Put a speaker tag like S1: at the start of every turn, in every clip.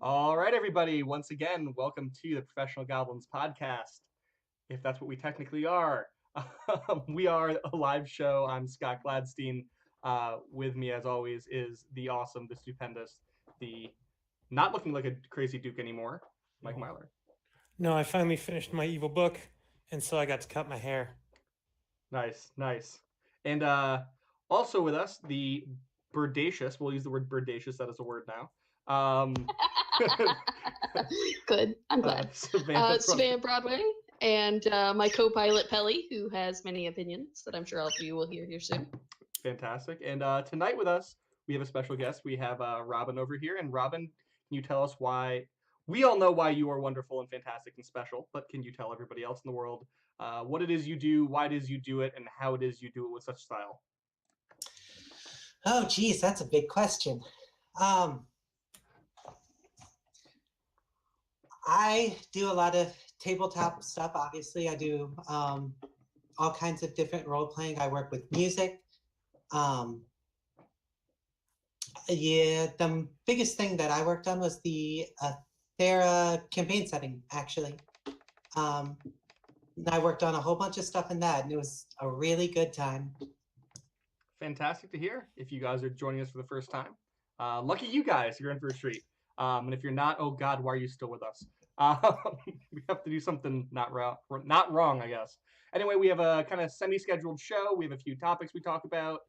S1: All right, everybody. Once again, welcome to the Professional Goblins podcast, if that's what we technically are. We are a live show. I'm Scott Gladstein. With me, as always, is the awesome, the stupendous, the not looking like a crazy duke anymore, Mike Myler.
S2: No, I finally finished my evil book, and so I got to cut my hair.
S1: Nice, nice. And also with us, the birdacious, we'll use the word birdacious, that is a word now.
S3: Good. I'm glad. Savannah Broadway and my co-pilot Pelly, who has many opinions that I'm sure all of you will hear here soon.
S1: Fantastic. And tonight with us, we have a special guest. We have Robyn over here. And Robyn, can you tell us why? We all know why you are wonderful and fantastic and special, but can you tell everybody else in the world what it is you do, why it is you do it, and how it is you do it with such style?
S4: Oh, geez, that's a big question. I do a lot of tabletop stuff, obviously. I do all kinds of different role-playing. I work with music. The biggest thing that I worked on was the Thera campaign setting, actually. I worked on a whole bunch of stuff in that, and it was a really good time.
S1: Fantastic to hear. If you guys are joining us for the first time, lucky you guys, you're in for a treat. And if you're not, oh God, why are you still with us? We have to do something not wrong, I guess. Anyway, we have a kind of semi-scheduled show. We have a few topics we talk about.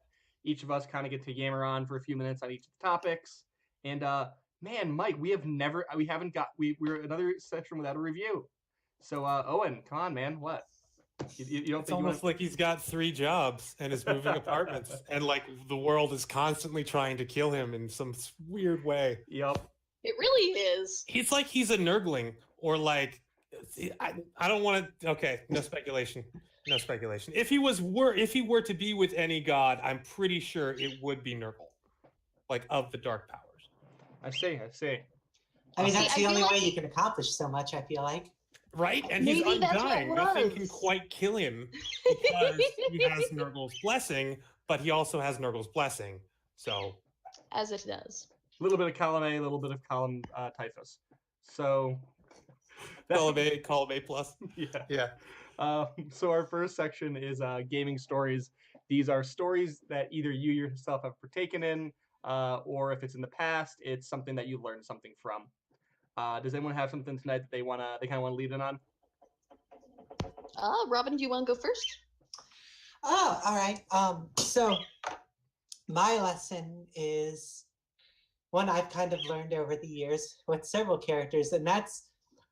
S1: Each of us kind of get to yammer on for a few minutes on each of the topics. And man, Mike, we're another session without a review. So Owen, come on, man, what? You don't
S2: It's almost like he's got 3 jobs and is moving apartments, and like the world is constantly trying to kill him in some weird way.
S1: Yep.
S3: It really is.
S2: It's like he's a nurgling, or like I don't want to. Okay, no speculation. No speculation. If he were to be with any god, I'm pretty sure it would be Nurgle, like of the dark powers.
S1: I see.
S4: I mean, that's the only way you can accomplish so much, I feel like.
S2: Right? And
S3: Maybe
S2: he's undying. Nothing can quite kill him because he has Nurgle's blessing, but he also has Nurgle's blessing. So,
S3: as it does.
S1: A little bit of column A, a little bit of column typhus. So
S2: column A plus.
S1: Yeah. So our first section is gaming stories. These are stories that either you yourself have partaken in, or if it's in the past, it's something that you learned something from. Does anyone have something tonight that they kind of want to lead in on?
S3: Robyn, do you want to go first?
S4: Oh, all right. So my lesson is one I've kind of learned over the years with several characters, and that's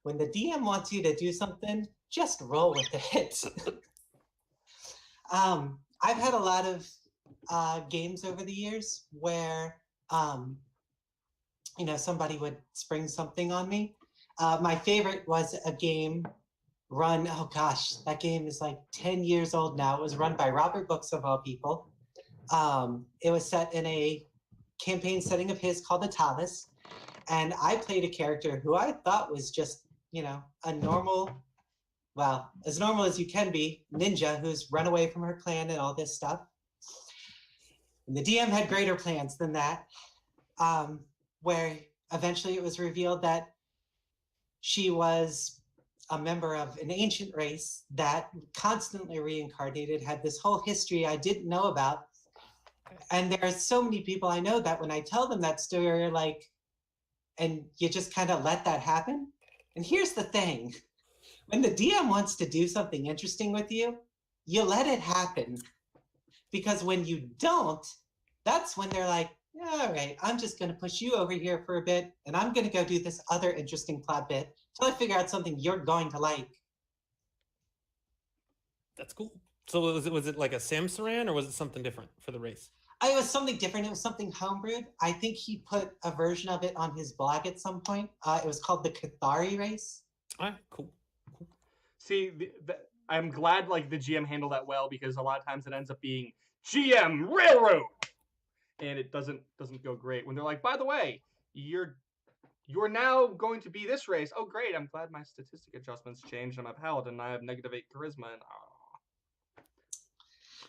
S4: when the DM wants you to do something, just roll with it. I've had a lot of games over the years where somebody would spring something on me. My favorite was a game run, oh gosh, that game is like 10 years old now. It was run by Robert Books, of all people. It was set in a campaign setting of his called the Talus. And I played a character who I thought was just, a normal, well, as normal as you can be, ninja who's run away from her clan and all this stuff. And the DM had greater plans than that. Where eventually it was revealed that she was a member of an ancient race that constantly reincarnated, had this whole history I didn't know about. And there are so many people I know that when I tell them that story, like, and you just kind of let that happen. And here's the thing, when the DM wants to do something interesting with you, you let it happen. Because when you don't, that's when they're like, all right, I'm just going to push you over here for a bit, and I'm going to go do this other interesting plot bit until I figure out something you're going to like.
S2: That's cool. So was it like a Samsaran, or was it something different for the race?
S4: It was something different. It was something homebrewed. I think he put a version of it on his blog at some point. It was called the Cathari race.
S2: All right, cool.
S1: See, I'm glad like the GM handled that well, because a lot of times it ends up being GM Railroad. And it doesn't go great when they're like, by the way, you're now going to be this race. Oh, great! I'm glad my statistic adjustments changed. I'm a paladin. And I have -8 charisma. And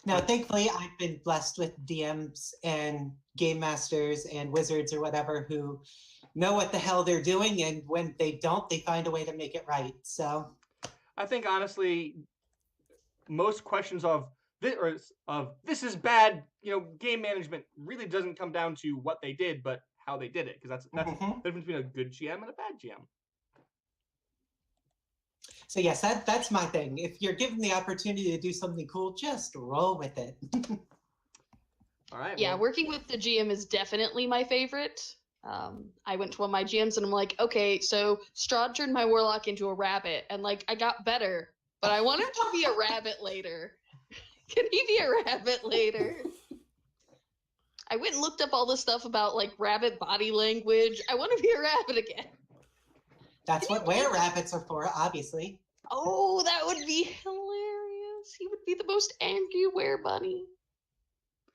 S4: Now, thankfully, I've been blessed with DMs and game masters and wizards or whatever who know what the hell they're doing, and when they don't, they find a way to make it right. So
S1: I think honestly, most questions of this is bad, game management really doesn't come down to what they did, but how they did it, because that's the difference between a good GM and a bad GM.
S4: So yes, that's my thing. If you're given the opportunity to do something cool, just roll with it.
S1: All right.
S3: Yeah, working with the GM is definitely my favorite. I went to one of my GMs and I'm like, okay, so Strahd turned my warlock into a rabbit, and like I got better, but I want him to be a rabbit later. Can he be a rabbit later? I went and looked up all this stuff about like rabbit body language. I want to be a rabbit again.
S4: That's what were-rabbits are for, obviously.
S3: Oh, that would be hilarious. He would be the most angry were-bunny.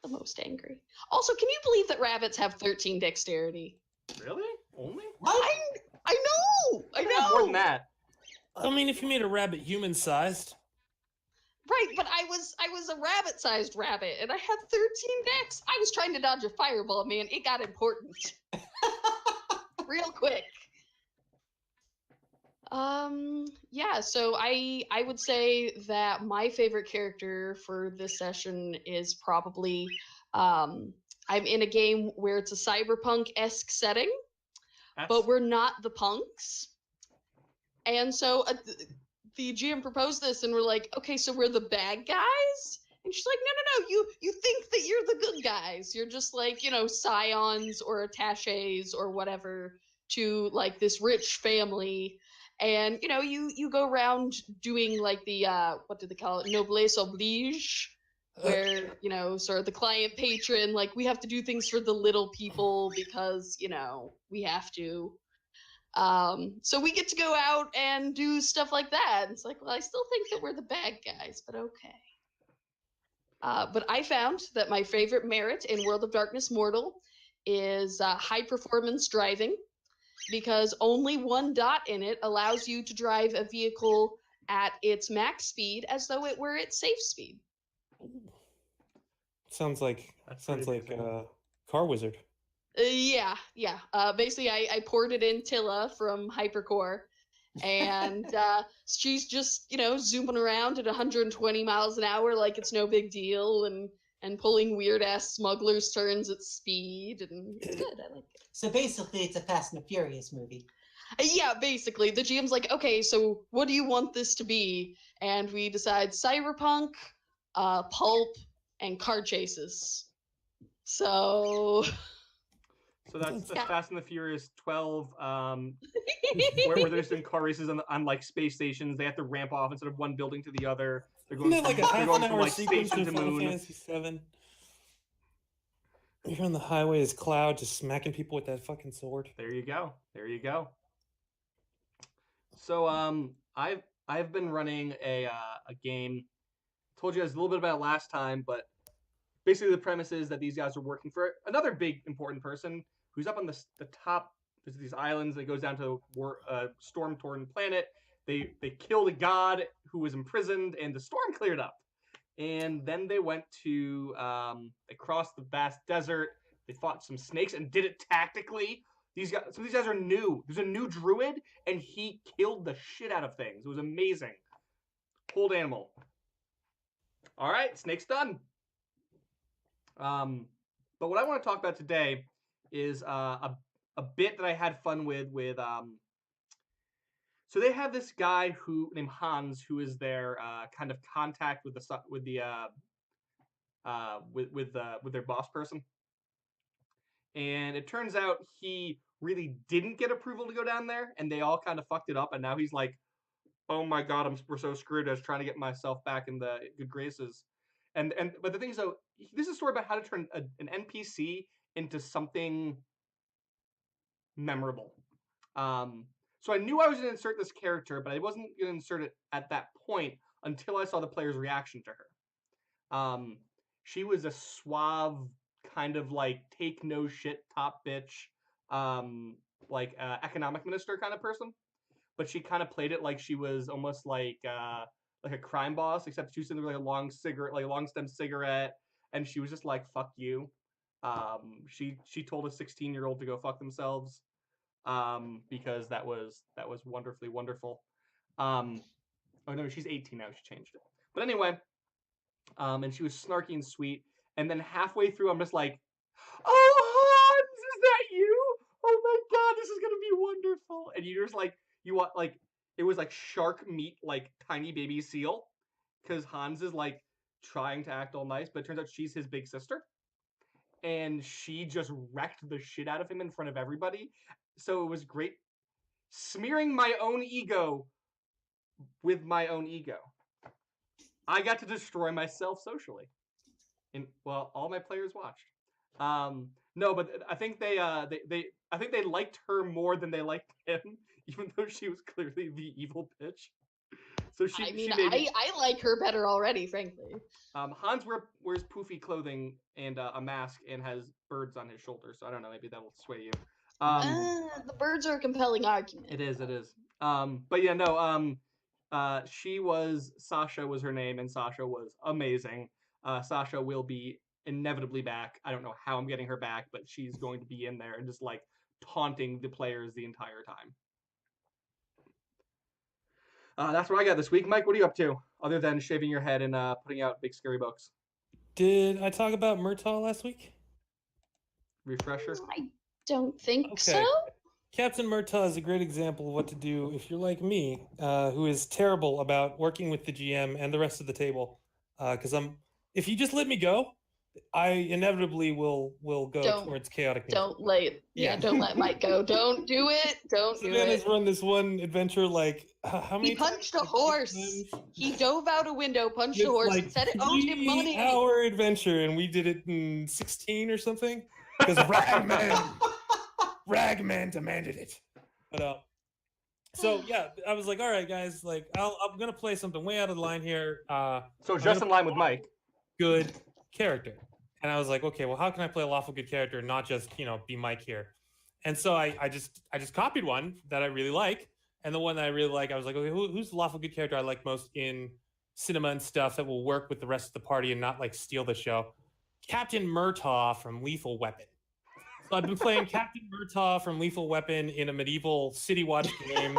S3: The most angry. Also, can you believe that rabbits have 13 dexterity?
S1: Really? Only?
S3: What? I know! I know!
S1: More than that.
S2: I mean, if you made a rabbit human-sized.
S3: Right, but I was a rabbit-sized rabbit, and I had 13 dex. I was trying to dodge a fireball, man. It got important. Real quick. Yeah, so I would say that my favorite character for this session is probably, I'm in a game where it's a cyberpunk-esque setting, but we're not the punks. And so the GM proposed this, and we're like, okay, so we're the bad guys? And she's like, no, you think that you're the good guys. You're just like, scions or attaches or whatever to like this rich family. And, you go around doing like the, what do they call it? Noblesse oblige, where, sort of the client patron, like we have to do things for the little people because, we have to. So we get to go out and do stuff like that. It's like, well, I still think that we're the bad guys, but okay. But I found that my favorite merit in World of Darkness Mortal is high performance driving, because only one dot in it allows you to drive a vehicle at its max speed as though it were its safe speed.
S2: Sounds like Car Wizard.
S3: Yeah. Basically, I ported in Tilla from Hypercore, and she's just, zooming around at 120 miles an hour like it's no big deal, and pulling weird-ass smuggler's turns at speed, and it's good. I like it.
S4: So basically, it's a Fast and the Furious movie.
S3: Yeah, basically. The GM's like, okay, so what do you want this to be? And we decide cyberpunk, pulp, and car chases. So
S1: that's Fast and the Furious 12, where they're just in car races on like space stations. They have to ramp off instead of one building to the other. They're going
S2: like a half-an-hour sequence
S1: station
S2: in
S1: to
S2: Final
S1: moon.
S2: Fantasy VII. You're on the highway as Cloud, just smacking people with that fucking sword.
S1: There you go. So I've been running a game. Told you guys a little bit about it last time, but basically the premise is that these guys are working for another big important person who's up on the top. There's these islands that goes down to a storm-torn planet. They killed a god who was imprisoned, and the storm cleared up. And then they went to they crossed the vast desert. They fought some snakes and did it tactically. These guys are new. There's a new druid, and he killed the shit out of things. It was amazing. Hold animal. All right, snake's done. But what I want to talk about today is a bit that I had fun with. So they have this guy named Hans, who is their kind of contact with their boss person. And it turns out he really didn't get approval to go down there, and they all kind of fucked it up. And now he's like, "Oh my god, we're so screwed. I was trying to get myself back in the good graces." But the thing is, though, this is a story about how to turn an NPC into something memorable. So I knew I was going to insert this character, but I wasn't going to insert it at that point until I saw the player's reaction to her. She was a suave, kind of like take no shit top bitch, economic minister kind of person. But she kind of played it like she was almost like like a crime boss, except she was sitting there with like a long cigarette, like a long stem cigarette, and she was just like, "Fuck you." She told a 16-year-old to go fuck themselves, because that was wonderfully wonderful. Oh no, she's 18 now. She changed it. But anyway, and she was snarky and sweet. And then halfway through, I'm just like, "Oh, Hans, is that you? Oh my god, this is gonna be wonderful!" And you just like, you want like, it was like shark meat, like tiny baby seal, because Hans is like trying to act all nice, but it turns out she's his big sister, and she just wrecked the shit out of him in front of everybody. So it was great, smearing my own ego with my own ego. I got to destroy myself socially, and well, all my players watched. No, but I think they I think they liked her more than they liked him, even though she was clearly the evil bitch. So
S3: I mean,
S1: she maybe,
S3: I like her better already, frankly.
S1: Hans wears poofy clothing and a mask and has birds on his shoulders. So I don't know, maybe that'll sway you.
S3: The birds are a compelling argument.
S1: It is. But yeah, no. Sasha was her name, and Sasha was amazing. Sasha will be inevitably back. I don't know how I'm getting her back, but she's going to be in there and just like taunting the players the entire time. That's what I got this week. Mike, what are you up to other than shaving your head and putting out big scary books?
S2: Did I talk about Murtaugh last week?
S1: Refresher.
S3: I don't think
S2: Okay.
S3: so.
S2: Captain Murtaugh is a great example of what to do if you're like me, who is terrible about working with the GM and the rest of the table. Because if you just let me go, I inevitably will go towards chaotic.
S3: Don't let Mike go. Don't do it. Don't do
S2: Savannah's
S3: it.
S2: run this one adventure like how many?
S3: He punched a
S2: times?
S3: horse.
S2: Times?
S3: He dove out a window, punched
S2: It's
S3: a horse,
S2: like
S3: and said it owed him money.
S2: 3-hour adventure, and we did it in 16 or something because Ragman demanded it. But so yeah, I was like, all right, guys, like I'm gonna play something way out of the line here.
S1: So just in line with Mike.
S2: Good character, and I was like, okay, well, how can I play a lawful good character and not just be Mike here? And so I just copied one that I really like, and the one that I really like, I was like, okay, who's the lawful good character I like most in cinema and stuff that will work with the rest of the party and not like steal the show? Captain Murtaugh from Lethal Weapon. So I've been playing Captain Murtaugh from Lethal Weapon in a medieval City Watch game.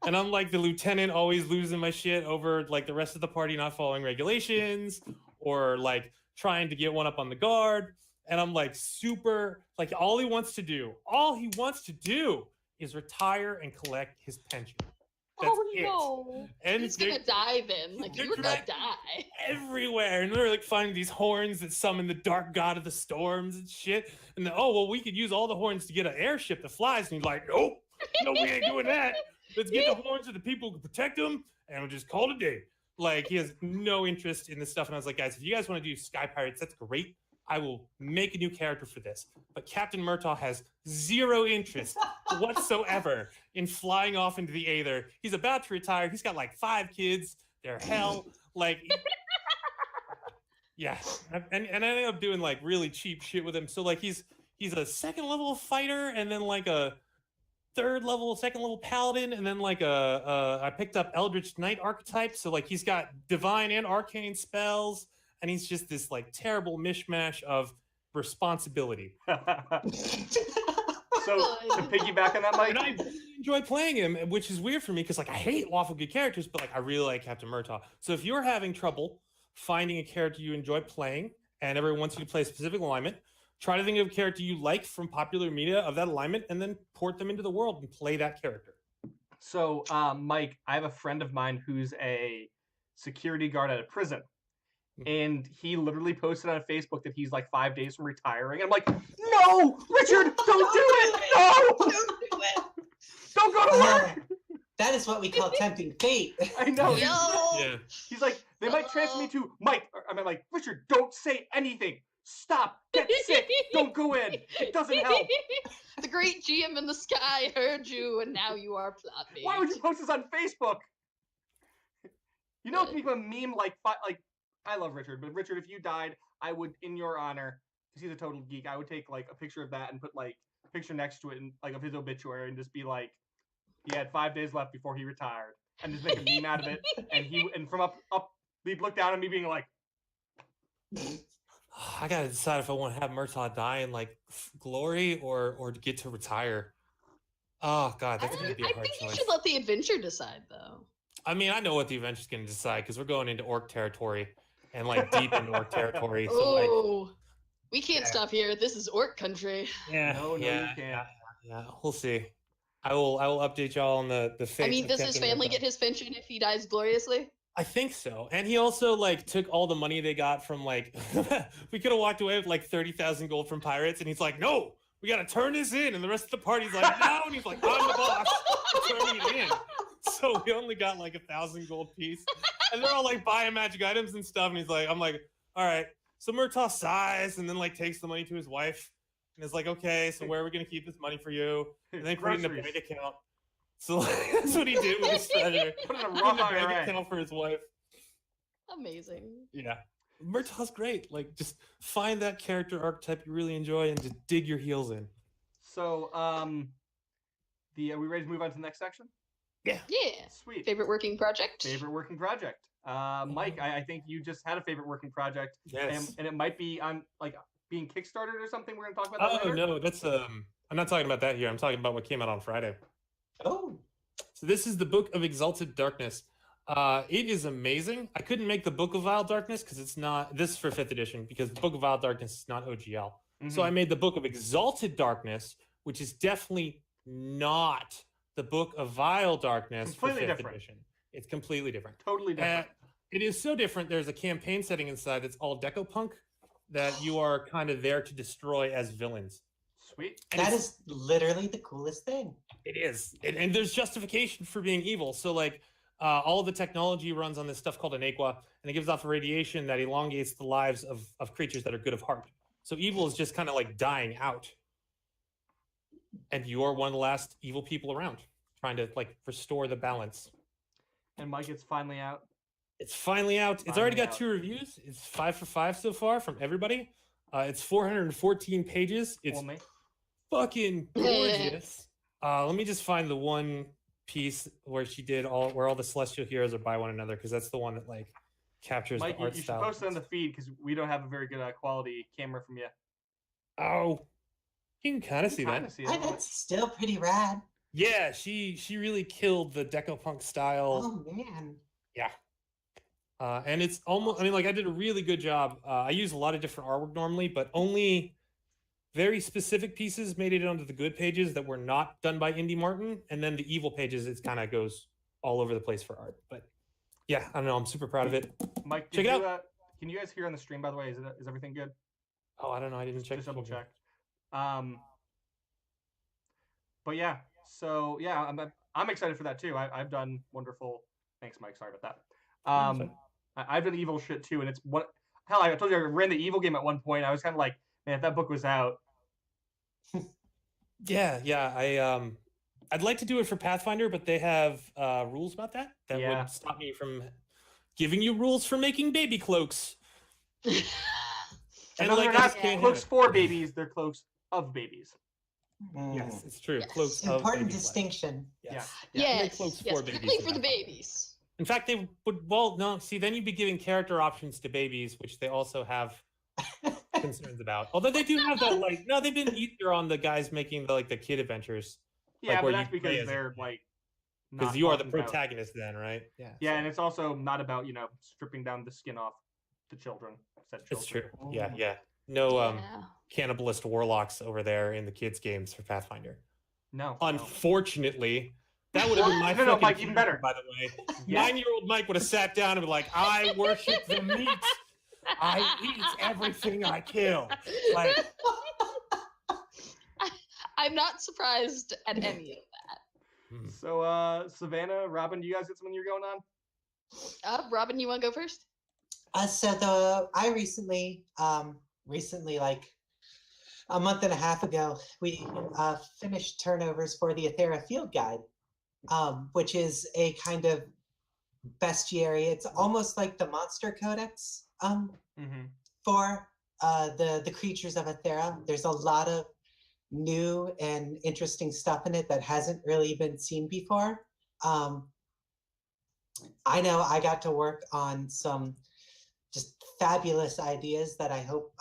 S2: And I'm like the lieutenant, always losing my shit over like the rest of the party not following regulations or like trying to get one up on the guard. And I'm like super, like all he wants to do is retire and collect his pension. That's
S3: no.
S2: And
S3: he's gonna die then. Like you were gonna die.
S2: Everywhere. And they're like finding these horns that summon the dark god of the storms and shit. And then, we could use all the horns to get an airship that flies. And he's like, nope, no, we ain't doing that. Let's get the horns of the people who can protect them, and we'll just call it a day. Like, he has no interest in this stuff. And I was like, guys, if you guys want to do Sky Pirates, that's great. I will make a new character for this. But Captain Murtaugh has zero interest whatsoever in flying off into the aether. He's about to retire. He's got like 5 kids. They're hell. Like, yeah. And I ended up doing like really cheap shit with him. So like he's a second level fighter, and then like a second level paladin, and then like I picked up Eldritch Knight archetype. So like he's got divine and arcane spells. And he's just this like terrible mishmash of responsibility.
S1: So to piggyback on that, Mike,
S2: and I really enjoy playing him, which is weird for me because like I hate lawful good characters, but like I really like Captain Murtaugh. So if you're having trouble finding a character you enjoy playing, and everyone wants you to play a specific alignment, try to think of a character you like from popular media of that alignment, and then port them into the world and play that character.
S1: So, Mike, I have a friend of mine who's a security guard at a prison. And he literally posted on Facebook that he's like 5 days from retiring. I'm like, no, Richard, don't do it. No,
S3: Don't do it.
S1: Don't go to work.
S4: That is what we call tempting fate.
S1: I know.
S2: Yeah.
S1: He's like, they might transfer me to Mike. I'm like, Richard, don't say anything. Stop. Get sick. Don't go in. It doesn't help.
S3: The great GM in the sky heard you, and now you are plotting.
S1: Why would you post this on Facebook? You know, it's become a meme like I love Richard, but Richard, if you died, I would, in your honor, because he's a total geek, I would take like a picture of that and put like a picture next to it and like of his obituary and just be like, he had 5 days left before he retired. and just make a meme out of it. And from up, he'd look down at me being like,
S2: I gotta decide if I want to have Murtaugh die in like glory or get to retire. Oh God,
S3: I
S2: that's gonna be a
S3: think
S2: hard
S3: you
S2: choice.
S3: should let the adventure decide, though.
S2: I mean, I know what the adventure's gonna decide because we're going into orc territory and like deep into orc territory. So like,
S3: Oh, we can't
S2: Yeah.
S3: stop here. This is orc country.
S2: yeah,
S1: No, you
S2: yeah,
S1: can't.
S2: yeah. We'll see. I will update y'all on the fate.
S3: I mean,
S2: of
S3: does his
S2: Captain
S3: family
S2: Murtaugh.
S3: get his pension if he dies gloriously?
S2: I think so. And he also like took all the money they got from like we could have walked away with like 30,000 gold from pirates, and he's like, no, we gotta turn this in. And the rest of the party's like, no, and he's like, I'm the boss, I'm turning it in. So we only got like 1,000 gold piece. And they're all like buying magic items and stuff. And he's like, I'm like, all right. So Murtaugh sighs and then like takes the money to his wife and is like, okay, so where are we gonna keep this money for you? And then put it in a bank
S1: Groceries.
S2: account. So that's what he did with his treasure.
S1: Put it in a
S2: Put it
S1: Roth
S2: in a bank
S1: IRA.
S2: account for his wife.
S3: Amazing.
S2: Yeah. Murtaugh's great. Like, just find that character archetype you really enjoy and just dig your heels in.
S1: So, are we ready to move on to the next section?
S3: Yeah.
S1: Sweet.
S3: Favorite working project?
S1: Favorite working project. Mike, I think you just had a favorite working project,
S2: Yes.
S1: and it might be on like being Kickstarted or something. We're gonna talk about that
S2: Oh,
S1: later.
S2: no, that's, I'm not talking about that here. I'm talking about what came out on Friday.
S4: Oh,
S2: So this is the Book of Exalted Darkness. It is amazing. I couldn't make the Book of Vile Darkness because it's not, this is for 5th edition, because the Book of Vile Darkness is not OGL. So I made the Book of Exalted Darkness, which is definitely not the Book of Vile Darkness
S1: Completely
S2: for 5th
S1: different.
S2: edition. It's completely different.
S1: Totally different.
S2: It is so different. There's a campaign setting inside that's all Decopunk that you are kind of there to destroy as villains.
S1: Sweet.
S2: And
S4: that
S2: it's-
S4: is literally the coolest thing.
S2: It is. And there's justification for being evil. So, like, all the technology runs on this stuff called an aqua, and it gives off a radiation that elongates the lives of creatures that are good of heart. So evil is just kind of like dying out. And you are one of the last evil people around, trying to like restore the balance.
S1: And Mike, it's finally out.
S2: It's finally out. It's already got 2 reviews. It's 5 for 5 so far from everybody. It's 414 pages. It's
S1: For me.
S2: fucking gorgeous. Let me just find the one piece where she did where all the celestial heroes are by one another, because that's the one that like captures
S1: Mike,
S2: the art
S1: you should
S2: style.
S1: post it on the feed because we don't have a very good quality camera from you.
S2: Oh, you can kind of see
S1: Kinda
S2: that.
S1: see it a little bit.
S4: That's still pretty rad.
S2: Yeah, she really killed the Decopunk style.
S4: Oh man.
S2: Yeah. And it's almost, I mean, like I did a really good job. I use a lot of different artwork normally, but only very specific pieces made it onto the good pages that were not done by Indy Martin. And then the evil pages, it kind of goes all over the place for art. But yeah, I don't know. I'm super proud of it.
S1: Mike,
S2: Check
S1: did
S2: it
S1: you, can you guys hear on the stream, by the way? Is everything good?
S2: Oh, I don't know. I didn't check.
S1: Just
S2: the
S1: double
S2: feed.
S1: check. But yeah, so yeah, I'm excited for that too. I've done wonderful. Thanks, Mike. Sorry about that. I've done evil shit too, and it's what hell. I told you I ran the evil game at one point. I was kind of like, man, if that book was out.
S2: Yeah. I'd like to do it for Pathfinder, but they have rules about that
S1: Yeah.
S2: would stop me from giving you rules for making baby cloaks.
S1: And
S2: And
S1: those
S2: like,
S1: are
S2: I
S1: not
S2: just can't have
S1: cloaks
S2: it.
S1: for babies; they're cloaks of babies.
S2: Yes, it's true.
S3: Yes.
S2: Cloaks of
S4: Important
S2: baby flesh.
S4: distinction.
S2: Yes.
S3: Yes,
S2: Make cloaks
S3: yes,
S2: for babies
S3: particularly
S2: in
S3: for the
S2: Pathfinder.
S3: babies.
S2: In fact, they would. Well, no. See, then you'd be giving character options to babies, which they also have concerns about. Although they do have that, like, no, they've been easier on the guys making the kid adventures,
S1: Yeah,
S2: where
S1: but
S2: you
S1: that's
S2: play
S1: because
S2: as a
S1: they're
S2: kid.
S1: like.
S2: because
S1: not
S2: you are the
S1: talking about-
S2: protagonist then, right? Yeah.
S1: Yeah,
S2: so
S1: and it's also not about stripping down the skin off the children. Said
S2: it's true.
S1: children.
S2: Yeah, yeah. No
S3: Yeah.
S2: cannibalist warlocks over there in the kids' games for Pathfinder.
S1: No.
S2: Unfortunately, that would have been my
S1: No,
S2: fucking
S1: Mike, even
S2: character,
S1: better.
S2: by the way.
S1: Yeah.
S2: 9-year-old Mike would have sat down and been like, I worship the meat. I eat everything I kill. Like,
S3: I'm not surprised at any of
S2: hmm.
S1: So, Savannah, Robyn, do you guys get something you're going on?
S3: that. Robyn, you want to go first?
S4: I recently, like a month and a half ago, we finished turnovers for the Aethera Field Guide, which is a kind of bestiary. It's almost like the Monster Codex
S1: Mm-hmm.
S4: for the creatures of Aethera. There's a lot of new and interesting stuff in it that hasn't really been seen before. I know I got to work on some just fabulous ideas that I hope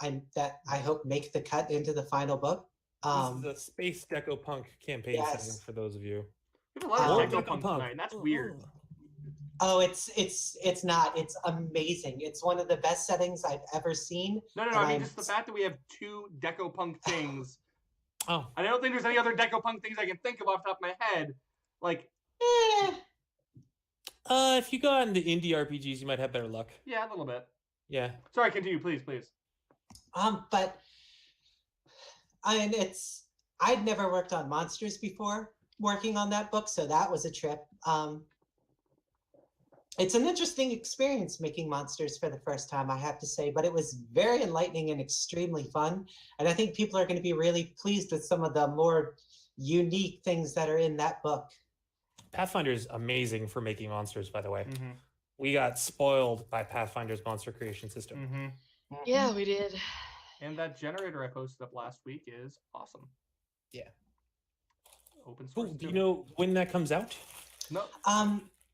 S4: make the cut into the final book.
S2: This is a space deco punk campaign setting
S4: Yes.
S2: for those of you.
S1: We have a lot of
S2: More
S1: deco
S2: deco
S1: punk
S2: punk.
S1: tonight, and that's weird.
S4: Oh, it's not. It's amazing. It's one of the best settings I've ever seen.
S1: No,
S4: and
S1: I mean
S4: I'm-
S1: just the fact that we have 2 deco punk things.
S2: Oh,
S1: I don't think there's any other deco punk things I can think of off the top of my head. Like,
S4: Eh,
S2: if you go out into indie RPGs, you might have better luck.
S1: yeah, a little bit.
S2: Yeah.
S1: Sorry, continue, please.
S4: but I'd never worked on monsters before working on that book, so that was a trip. It's an interesting experience making monsters for the first time, I have to say, but it was very enlightening and extremely fun. And I think people are going to be really pleased with some of the more unique things that are in that book.
S2: Pathfinder's amazing for making monsters, by the way.
S1: Mm-hmm.
S2: We got spoiled by Pathfinder's monster creation system.
S1: Mm-hmm.
S3: Yeah, we did.
S1: And that generator I posted up last week is awesome.
S2: Yeah.
S1: Open source.
S2: Cool. Do you know when that comes out?
S1: No.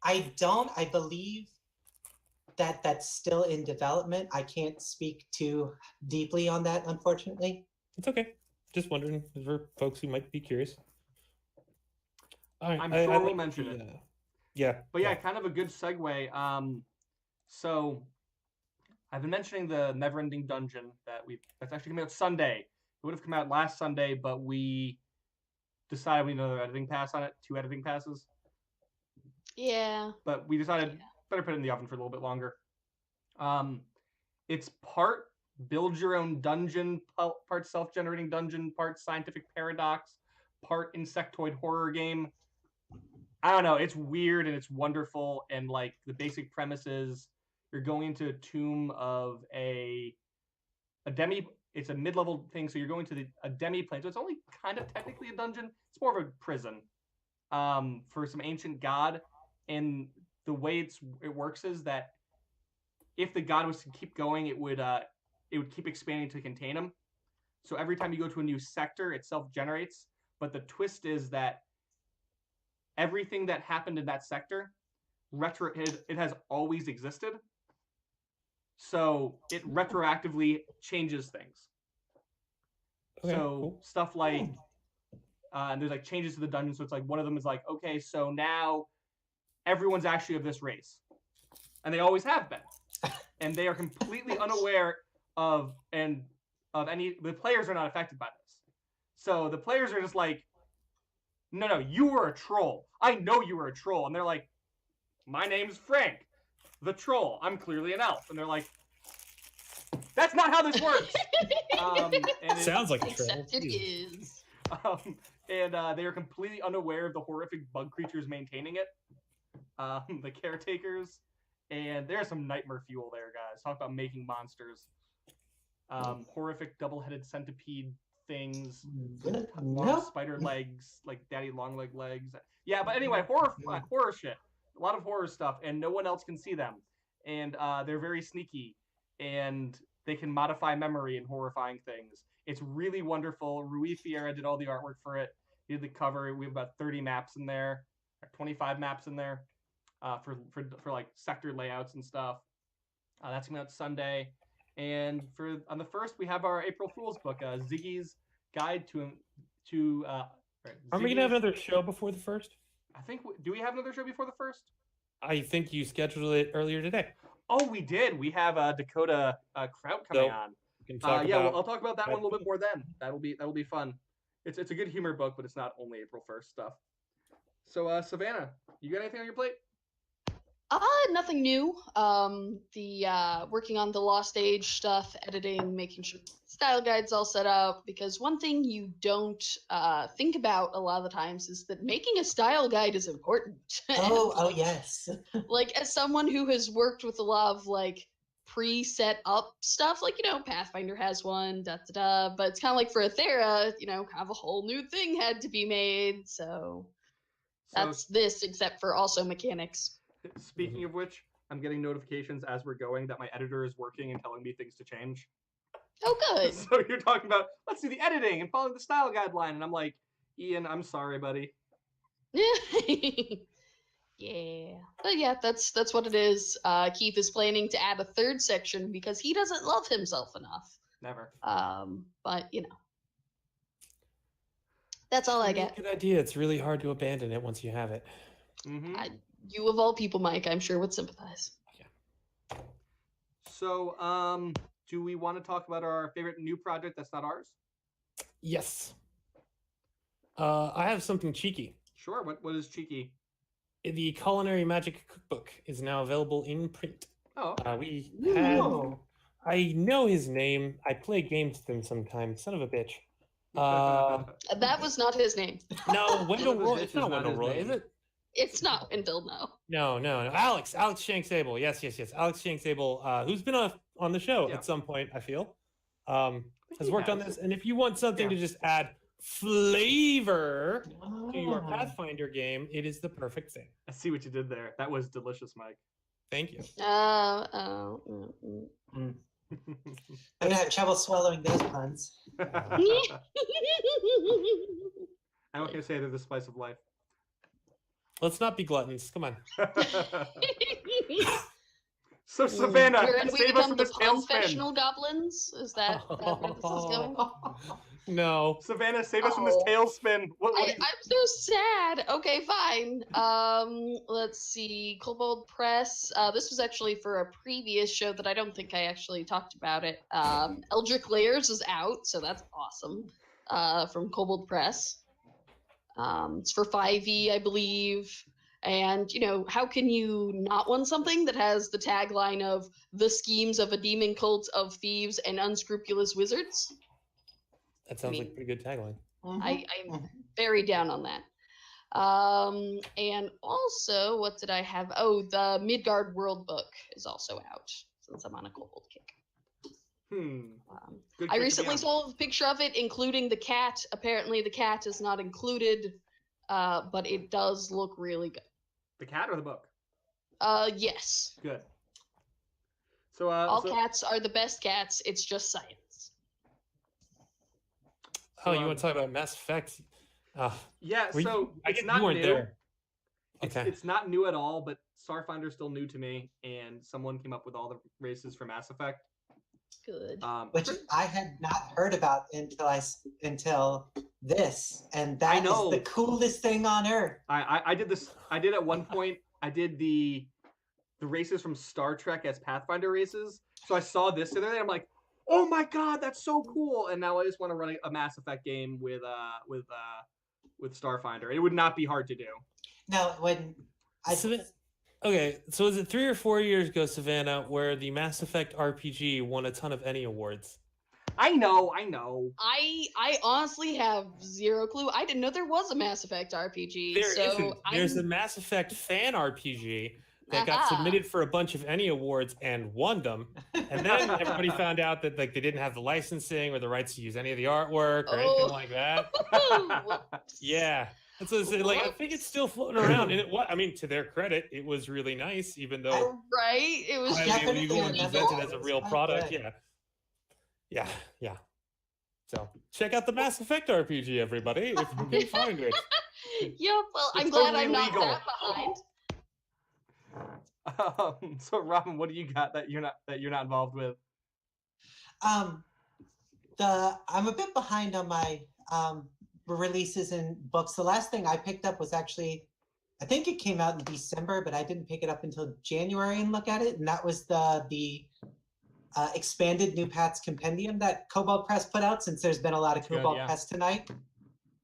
S4: I don't. I believe that that's still in development. I can't speak too deeply on that, unfortunately.
S2: It's okay. Just wondering for folks who might be curious. All right.
S1: I'm sure we'll mention it.
S2: Yeah.
S1: But yeah, kind of a good segue. So I've been mentioning the Never-Ending Dungeon that's actually coming out Sunday. It would have come out last Sunday, but we decided we need another editing pass on it, 2 editing passes.
S3: Yeah.
S1: But we decided better put it in the oven for a little bit longer. It's part build your own dungeon, part self-generating dungeon, part scientific paradox, part insectoid horror game. I don't know. It's weird and it's wonderful. And like the basic premise is you're going into a tomb of a demi. It's a mid-level thing, so you're going to a demi-plane. So it's only kind of technically a dungeon. It's more of a prison for some ancient god. And the way it works is that if the god was to keep going, it would keep expanding to contain him. So every time you go to a new sector, it self-generates. But the twist is that everything that happened in that sector, it has always existed. So it retroactively changes things.
S2: Okay,
S1: So
S2: cool.
S1: stuff like, and there's like changes to the dungeon. So it's like one of them is like, okay, so now everyone's actually of this race, and they always have been, and they are completely unaware of any. The players are not affected by this, so the players are just like, no, you were a troll. I know you were a troll, and they're like, my name's Frank, the troll. I'm clearly an elf, and they're like, that's not how this works. And
S2: Sounds like a troll.
S3: Except it is.
S1: And they are completely unaware of the horrific bug creatures maintaining it. The caretakers, and there's some nightmare fuel there, guys. Talk about making monsters. Horrific double-headed centipede things, long spider legs, like daddy long leg legs. Yeah, but anyway, horror shit. A lot of horror stuff, and no one else can see them. And they're very sneaky, and they can modify memory in horrifying things. It's really wonderful. Rui Fiera did all the artwork for it. He did the cover. We have about 30 maps in there, or 25 maps in there. For like sector layouts and stuff. That's coming out Sunday. And on the 1st, we have our April Fool's book, Ziggy's Guide to
S2: Are we gonna have another show before the 1st?
S1: I think do we have another show before the 1st?
S2: I think you scheduled it earlier today.
S1: Oh, we did. We have Dakota Kraut coming on. I'll talk about that one a little bit more then. That'll be fun. It's a good humor book, but it's not only April 1st stuff. So Savannah, you got anything on your plate?
S3: Nothing new. The working on the Lost Age stuff, editing, making sure style guide's all set up, because one thing you don't think about a lot of the times is that making a style guide is important.
S4: Oh yes.
S3: Like, as someone who has worked with a lot of like pre-set up stuff, like, Pathfinder has one, but it's kind of like for Athera, kind of a whole new thing had to be made, so that's this, except for also mechanics.
S1: Speaking of which, I'm getting notifications as we're going that my editor is working and telling me things to change.
S3: Oh, good.
S1: So you're talking about, let's do the editing and follow the style guideline. And I'm like, Ian, I'm sorry, buddy.
S3: Yeah. But yeah, that's what it is. Keith is planning to add a third section because he doesn't love himself enough.
S1: Never.
S3: But that's all I
S2: Really
S3: get.
S2: good idea. It's really hard to abandon it once you have it.
S1: Mm-hmm.
S3: You of all people, Mike, I'm sure would sympathize.
S1: So, do we want to talk about our favorite new project that's not ours?
S2: Yes. I have something cheeky.
S1: Sure. What is cheeky?
S2: The Culinary Magic Cookbook is now available in print.
S1: Oh.
S2: We
S4: Ooh.
S2: had. I know his name. I play games with him sometimes. Son of a bitch.
S3: That was not his name.
S2: No, Wendell
S1: Son of a
S2: Roy.
S1: bitch
S2: It's
S1: is
S2: not
S1: not
S2: Wendell
S1: his
S2: Roy,
S1: name.
S2: is it?
S3: It's not Wendell, no.
S2: No. Alex Shanksable. Yes. Alex Shanksable, who's been on the show at some point, I feel, has worked on this. And if you want something to just add flavor to your Pathfinder game, it is the perfect thing.
S1: I see what you did there. That was delicious, Mike.
S2: Thank you.
S4: I'm gonna have trouble swallowing those puns.
S1: I'm not gonna say they're the spice of life.
S2: Let's not be gluttons. Come on.
S1: So Savannah,
S3: Wherein we
S1: save us
S3: become
S1: from
S3: the
S1: this tailspin.
S3: professional goblins? Is that where this is going?
S2: No.
S1: Savannah, save us from this tailspin.
S3: I'm so sad. Okay, fine. Let's see. Kobold Press. This was actually for a previous show that I don't think I actually talked about it. Eldritch Layers is out, so that's awesome. From Kobold Press. It's for 5e, I believe. And, how can you not want something that has the tagline of the schemes of a demon cult of thieves and unscrupulous wizards?
S2: That sounds like a pretty good tagline.
S3: I'm very down on that. And also, what did I have? Oh, the Midgard World book is also out, since I'm on a Kobold kick. I recently saw a picture of it, including the cat. Apparently, the cat is not included, but it does look really good.
S1: The cat or the book?
S3: Yes.
S1: Good. So,
S3: all cats are the best cats. It's just science.
S2: Oh, you want to talk about Mass Effect?
S1: Yeah. So
S2: it's
S1: not
S2: you weren't
S1: new.
S2: There.
S1: It's not new at all, but Starfinder's still new to me, and someone came up with all the races for Mass Effect.
S3: Good.
S4: Which I had not heard about until this, and that is the coolest thing on earth.
S1: I did this. I did at one point. I did the races from Star Trek as Pathfinder races. So I saw this the other day. I'm like, oh my god, that's so cool! And now I just want to run a Mass Effect game with Starfinder. It would not be hard to do.
S4: No, when
S2: Okay, so is it 3 or 4 years ago, Savannah, where the Mass Effect RPG won a ton of Emmy awards?
S1: I know.
S3: I honestly have zero clue. I didn't know there was a Mass Effect RPG.
S2: There's a Mass Effect fan RPG that got submitted for a bunch of Emmy awards and won them. And then everybody found out that they didn't have the licensing or the rights to use any of the artwork or anything like that. Yeah. And so I think it's still floating around. And to their credit, it was really nice, even though
S3: it was
S2: illegal and presented as a real product. Yeah. So check out the Mass Effect RPG, everybody, if you can find it.
S3: Yeah, well, I'm glad I'm not that behind.
S1: So Robyn, what do you got that you're not involved with?
S4: I'm a bit behind on my releases and books. The last thing I picked up was actually, I think it came out in December, but I didn't pick it up until January and look at it. And that was the expanded New Paths Compendium that Kobold Press put out, since there's been a lot of Kobold Press tonight.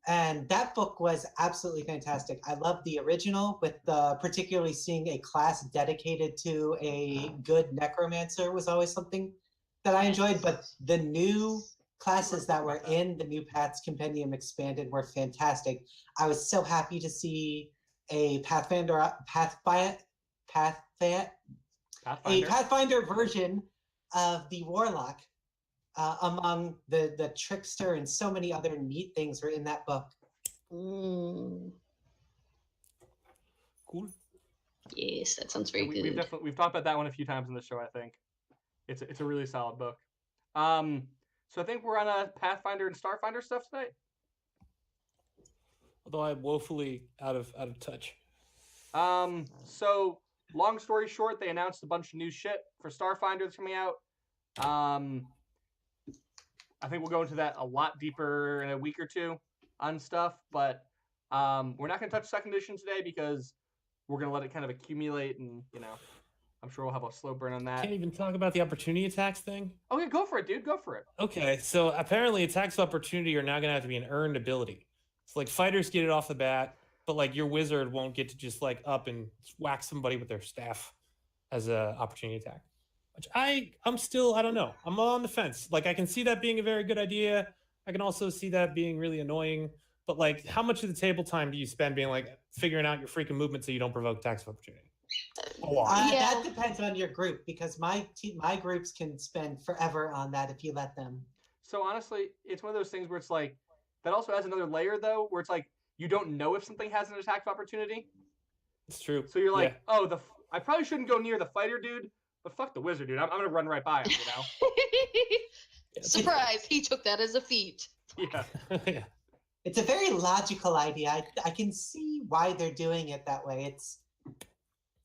S4: And that book was absolutely fantastic. I love the original, with particularly seeing a class dedicated to a good necromancer was always something that I enjoyed. But the new classes that were in the New Paths Compendium expanded were fantastic. I was so happy to see a Pathfinder version of the Warlock among the Trickster, and so many other neat things were in that book.
S3: Cool. Yes, that sounds very good.
S1: We've talked about that one a few times in the show. I think it's a really solid book. So I think we're on a Pathfinder and Starfinder stuff tonight.
S2: Although I'm woefully out of touch.
S1: So long story short, they announced a bunch of new shit for Starfinder that's coming out. I think we'll go into that a lot deeper in a week or two on stuff, but we're not going to touch second edition today because we're going to let it kind of accumulate, and I'm sure we'll have a slow burn on that.
S2: Can't even talk about the opportunity attacks thing.
S1: Okay, go for it, dude. Go for it.
S2: Okay, so apparently attacks of opportunity are now going to have to be an earned ability. So like fighters get it off the bat, but like your wizard won't get to just like up and whack somebody with their staff as a opportunity attack. Which I'm still, I don't know. I'm on the fence. Like I can see that being a very good idea. I can also see that being really annoying. But like, how much of the table time do you spend being like figuring out your freaking movement so you don't provoke attacks of opportunity? A lot.
S4: That depends on your group, because my groups can spend forever on that if you let them.
S1: So honestly, it's one of those things where it's like, that also has another layer though, where it's like, you don't know if something has an attack of opportunity.
S2: It's true.
S1: So you're like, oh, I probably shouldn't go near the fighter dude, but fuck the wizard dude. I'm going to run right by him,
S3: Surprise, he took that as a feat.
S1: Yeah.
S2: Yeah.
S4: It's a very logical idea. I can see why they're doing it that way.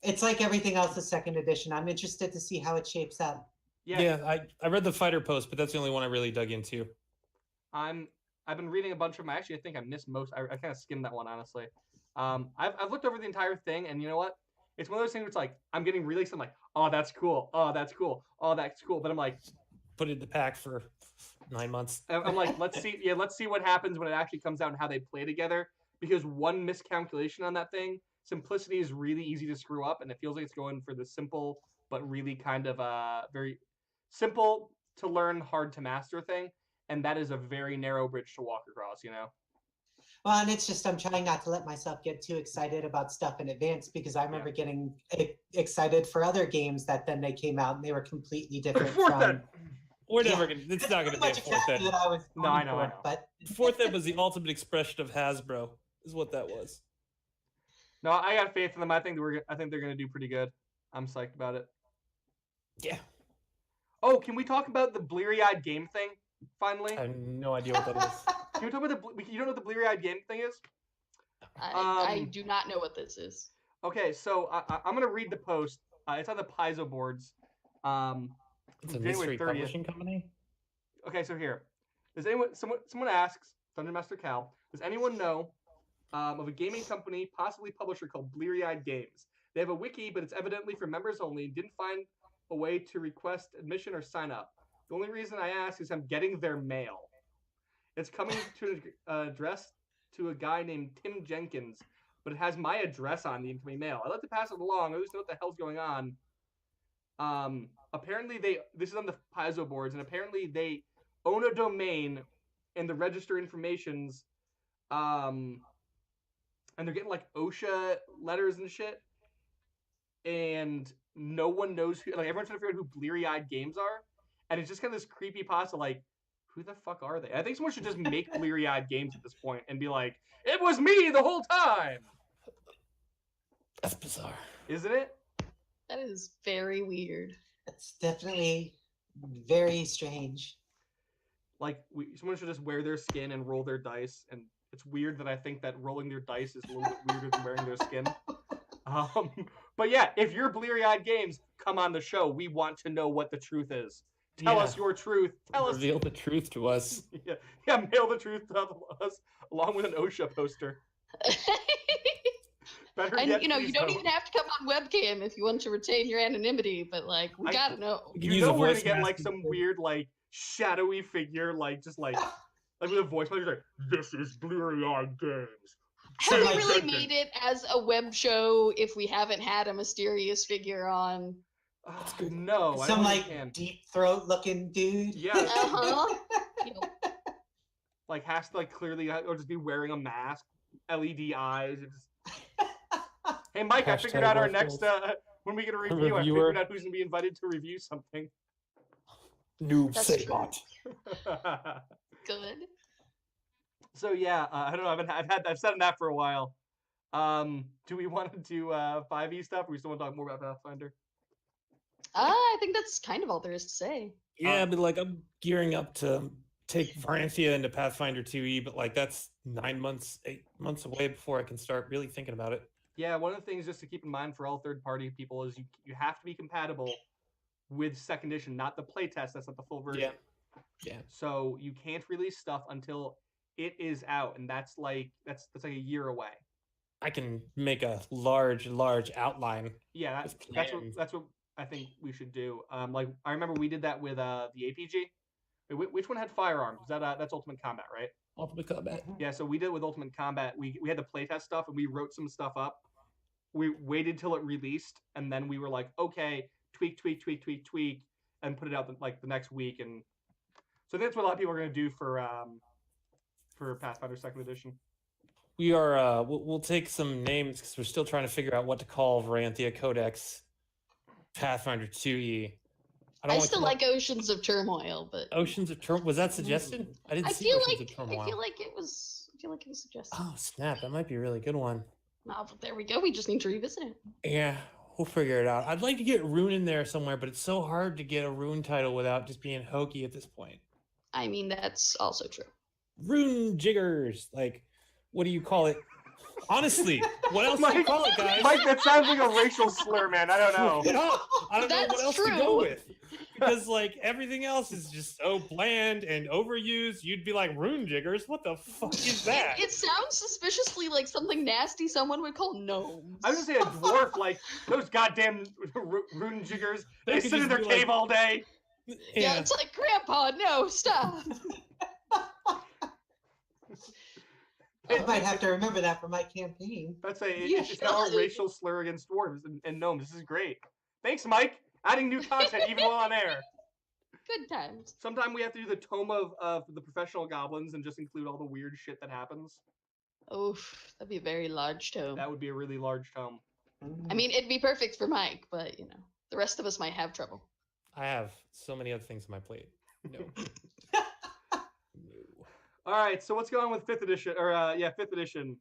S4: It's like everything else in second edition. I'm interested to see how it shapes up.
S2: Yeah, I read the fighter post, but that's the only one I really dug into.
S1: I've been reading a bunch of them. Actually, I think I missed most. I kind of skimmed that one, honestly. I've looked over the entire thing, and you know what? It's one of those things where it's like, I'm getting really excited. I'm like, oh, that's cool. Oh, that's cool. Oh, that's cool. But I'm like,
S2: put it in the pack for 9 months.
S1: I'm like, let's see what happens when it actually comes out and how they play together. Because one miscalculation on that thing, simplicity is really easy to screw up, and it feels like it's going for the simple but really kind of very simple to learn, hard to master thing. And that is a very narrow bridge to walk across,
S4: Well, and it's just I'm trying not to let myself get too excited about stuff in advance, because I remember getting excited for other games that then they came out and they were completely different from.
S2: We're never gonna. It's not gonna be a fourth ed.
S1: No, I know.
S4: But
S2: fourth ed was the ultimate expression of Hasbro. Is what that was.
S1: No, I got faith in them. I think they're gonna do pretty good. I'm psyched about it.
S2: Yeah.
S1: Oh, can we talk about the bleary-eyed game thing? Finally.
S2: I have no idea what that is.
S1: Can we talk about you don't know what the bleary-eyed game thing is?
S3: I do not know what this is.
S1: Okay, so I'm gonna read the post. It's on the Paizo boards.
S2: It's a mystery publishing company.
S1: Okay, so here, someone asks Dungeon Master Cal, does anyone know of a gaming company, possibly publisher, called Bleary-Eyed Games? They have a wiki, but it's evidently for members only, and didn't find a way to request admission or sign up. The only reason I ask is I'm getting their mail. It's coming to address to a guy named Tim Jenkins, but it has my address on the incoming mail. I'd like to pass it along. I just know what the hell's going on. Apparently this is on the Paizo boards, and apparently they own a domain and the register informations, and they're getting like OSHA letters and shit, and no one knows who, like everyone's trying to figure out who Bleary-Eyed Games are, and it's just kind of this creepy pasta, like, who the fuck are they? I think someone should just make Bleary-Eyed Games at this point and be like, it was me the whole time!
S2: That's bizarre.
S1: Isn't it?
S3: That is very weird.
S4: it's definitely very strange.
S1: Like, someone should just wear their skin and roll their dice, and it's weird that I think that rolling their dice is a little bit weirder than wearing their skin. But yeah, if you're Bleary-Eyed Games, come on the show. We want to know what the truth is. Tell us your truth.
S2: Reveal the truth to us.
S1: Yeah, mail the truth to us along with an OSHA poster.
S3: And you don't even have to come on webcam if you want to retain your anonymity, but like we gotta know.
S1: You know we're gonna get like some weird like shadowy figure, like just like with a voice like, this is Bleary-Eyed Games.
S3: Have we really made it as a web show if we haven't had a mysterious figure on?
S1: No,
S4: some like deep throat looking dude.
S1: Yeah.
S3: You know.
S1: Like has to like clearly or just be wearing a mask, LED eyes. Hey Mike, I figured out our next when we get a review. I figured out who's gonna be invited to review something.
S2: Noob Saybot.
S3: Good.
S1: So yeah, I don't know. I've said that for a while. Do we want to do 5e stuff, or we still want to talk more about Pathfinder?
S3: I think that's kind of all there is to say.
S2: Yeah, but like I'm gearing up to take Varanthia into Pathfinder 2e, but like that's 9 months, 8 months away before I can start really thinking about it.
S1: Yeah, one of the things just to keep in mind for all third-party people is you have to be compatible with second edition, not the playtest. That's not the full version.
S2: Yeah.
S1: So you can't release stuff until it is out, and that's like a year away.
S2: I can make a large outline.
S1: Yeah, that's what I think we should do. Like I remember we did that with the APG. Which one had firearms? Was that that's Ultimate Combat, right?
S2: Ultimate Combat.
S1: Yeah, so we did it with Ultimate Combat. We had the playtest stuff and we wrote some stuff up. We waited till it released, and then we were like, okay, tweak, and put it out the next week. And so that's what a lot of people are going to do for Pathfinder Second Edition.
S2: We are. We'll take some names because we're still trying to figure out what to call Varanthia Codex Pathfinder 2E.
S3: I still like Oceans of Turmoil, but
S2: Oceans of Turmoil, was that suggested? I didn't see Oceans of Turmoil.
S3: I feel like it was suggested.
S2: Oh snap! That might be a really good one.
S3: Oh, but there we go. We just need to revisit it.
S2: Yeah, we'll figure it out. I'd like to get Rune in there somewhere, but it's so hard to get a Rune title without just being hokey at this point.
S3: I mean, that's also true.
S2: Rune jiggers, like, what do you call it? Honestly, what else do you call it, guys?
S1: Mike, that sounds like a racial slur, man. I don't know.
S2: I don't know what else to go with. Because, like, everything else is just so bland and overused. You'd be like, Rune jiggers? What the fuck is that?
S3: It sounds suspiciously like something nasty someone would call gnomes.
S1: I was going to say a dwarf, like, those goddamn rune jiggers. They sit in their cave all day.
S3: Yeah, it's like, Grandpa, no, stop.
S4: I might have to remember that for my campaign.
S1: It's not a racial slur against dwarves and gnomes. This is great. Thanks, Mike. Adding new content even while on air.
S3: Good times.
S1: Sometime we have to do the tome of the professional goblins and just include all the weird shit that happens.
S3: Oof, that'd be a very large tome.
S1: That would be a really large tome.
S3: I mean, it'd be perfect for Mike, but, the rest of us might have trouble.
S2: I have so many other things on my plate. No.
S1: All right, so what's going on with 5th edition? Or 5th edition.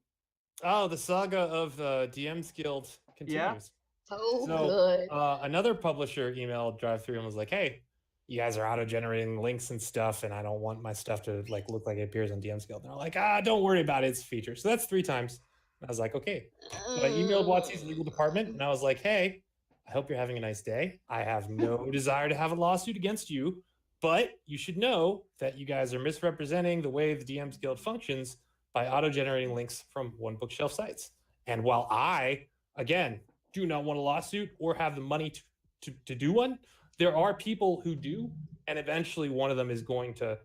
S2: Oh, the saga of the DM's Guild continues.
S1: Yeah?
S3: So good.
S2: Another publisher emailed drive-through and was like, "Hey, you guys are auto-generating links and stuff, and I don't want my stuff to look like it appears on DM's Guild." And they're like, don't worry about it. It's a feature." So that's 3 times. And I was like, okay. So I emailed WotC's legal department, and I was like, "Hey, I hope you're having a nice day. I have no desire to have a lawsuit against you. But you should know that you guys are misrepresenting the way the DM's Guild functions by auto-generating links from one bookshelf sites. And while I, again, do not want a lawsuit or have the money to do one, there are people who do, and eventually one of them is going to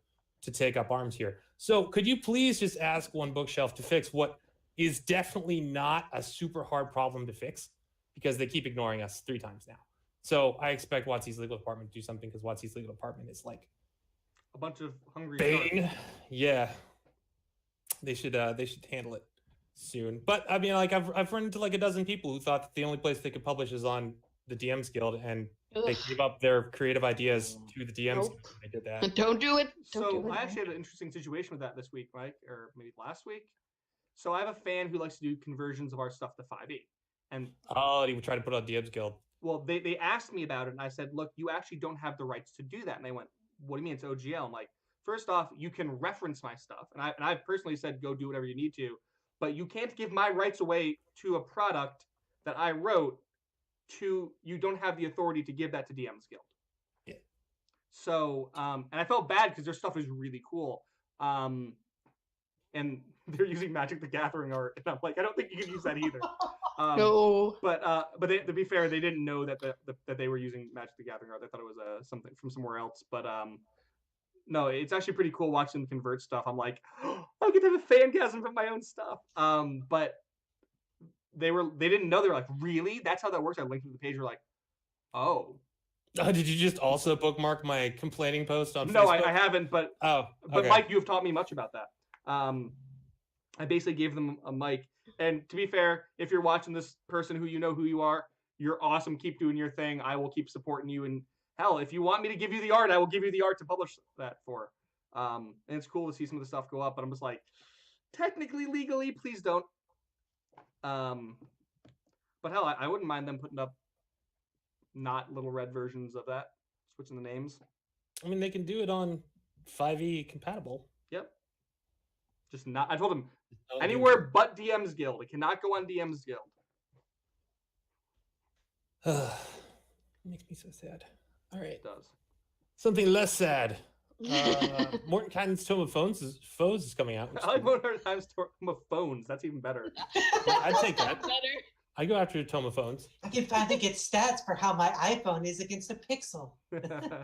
S2: take up arms here. So could you please just ask one bookshelf to fix what is definitely not a super hard problem to fix, because they keep ignoring us 3 times now. So I expect WotC's legal department to do something, because WotC's legal department is like
S1: a bunch of hungry
S2: Bane.
S1: sharks.
S2: Yeah, they should handle it soon. But I mean, like I've run into like a dozen people who thought that the only place they could publish is on the DM's Guild, and they gave up their creative ideas to the DM's Guild when they did that.
S3: Don't do it.
S1: I actually had an interesting situation with that this week, Mike, or maybe last week. So I have a fan who likes to do conversions of our stuff to 5e, and
S2: he would try to put it on DM's Guild.
S1: Well, they asked me about it, and I said, look, you actually don't have the rights to do that. And they went, what do you mean it's OGL? I'm like, first off, you can reference my stuff. And I've personally said, go do whatever you need to. But you can't give my rights away to a product that I wrote you don't have the authority to give that to DM's Guild.
S2: Yeah.
S1: So, and I felt bad because their stuff is really cool. And they're using Magic the Gathering art. And I'm like, I don't think you can use that either.
S3: No.
S1: But to be fair, they didn't know that that they were using Magic the Gathering art. They thought it was something from somewhere else. But no, it's actually pretty cool watching them convert stuff. I'm like, I get to have a fangasm from my own stuff. But they didn't know. They were like, really? That's how that works. I linked to the page. We're like, oh.
S2: Did you just also bookmark my complaining post on Facebook?
S1: No, I haven't. But
S2: okay.
S1: Mike, you have taught me much about that. I basically gave them a mic. And to be fair, if you're watching this person who you know who you are, you're awesome. Keep doing your thing. I will keep supporting you. And hell, if you want me to give you the art, I will give you the art to publish that for. And it's cool to see some of the stuff go up. But I'm just like, technically, legally, please don't. But hell, I wouldn't mind them putting up not little red versions of that, switching the names.
S2: I mean, they can do it on 5e compatible.
S1: Yep. Just not. I told them anywhere but DM's Guild. It cannot go on DM's Guild.
S2: Makes me so sad. All right.
S1: It does.
S2: Something less sad. Mordenkainen's Tome of Foes is coming out.
S1: I like Mordenkainen's Tome of Phones. That's even better.
S2: I'd take that.
S3: Better.
S2: I go after Tome of Phones.
S4: I can finally get stats for how my iPhone is against a Pixel.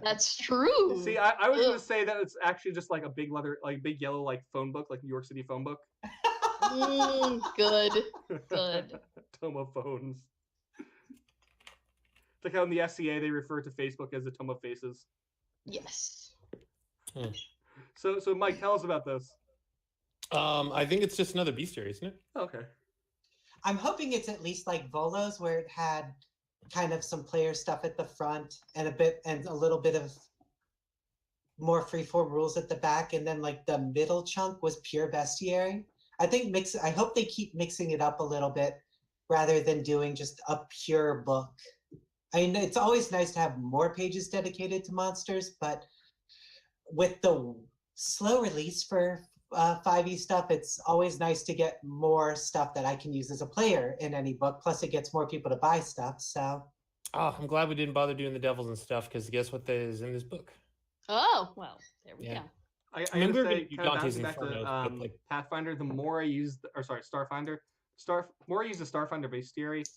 S3: That's true.
S1: See, I was gonna say that it's actually just like a big leather, like big yellow, like phone book, like New York City phone book.
S3: Good. Good.
S1: Tome of Phones. It's like how in the SCA they refer to Facebook as the Tome of Faces.
S3: Yes.
S1: So Mike, tell us about this.
S2: I think it's just another bestiary, isn't it?
S1: Okay.
S4: I'm hoping it's at least like Volo's, where it had kind of some player stuff at the front and a little bit of more freeform rules at the back, and then like the middle chunk was pure bestiary. I hope they keep mixing it up a little bit rather than doing just a pure book. I mean, it's always nice to have more pages dedicated to monsters, but with the slow release for 5e stuff, it's always nice to get more stuff that I can use as a player in any book. Plus, it gets more people to buy stuff. So,
S2: I'm glad we didn't bother doing the devils and stuff, because guess what is in this book?
S3: Oh, well, there we go.
S1: I
S2: mean,
S1: gotta
S2: we're
S1: say,
S2: gonna
S1: kind of
S2: Dante's
S1: bouncing back
S2: Inferno,
S1: to
S2: but, like-
S1: Pathfinder, the more I use, Starfinder, more I use the Starfinder bestiary,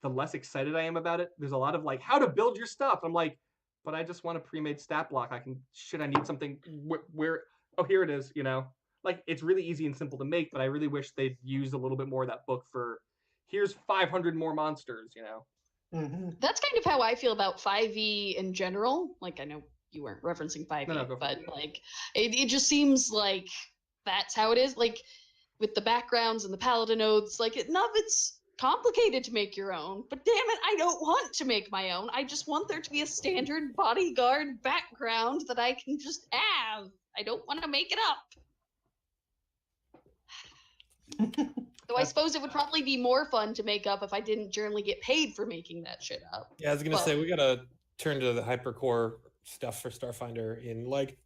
S1: the less excited I am about it. There's a lot of like, how to build your stuff. I'm like, but I just want a pre-made stat block. I need something where oh, here it is, Like, it's really easy and simple to make, but I really wish they'd used a little bit more of that book for, here's 500 more monsters,
S4: mhm.
S3: That's kind of how I feel about 5e in general. Like, I know you weren't referencing 5e,
S1: No, go for
S3: but
S1: it.
S3: like, it just seems like that's how it is. Like, with the backgrounds and the paladin oaths, like, none of it's complicated to make your own. But damn it, I don't want to make my own. I just want there to be a standard bodyguard background that I can just have. I don't want to make it up. Though I suppose it would probably be more fun to make up if I didn't generally get paid for making that shit up.
S2: Yeah, I was gonna say we gotta turn to the hypercore stuff for Starfinder in like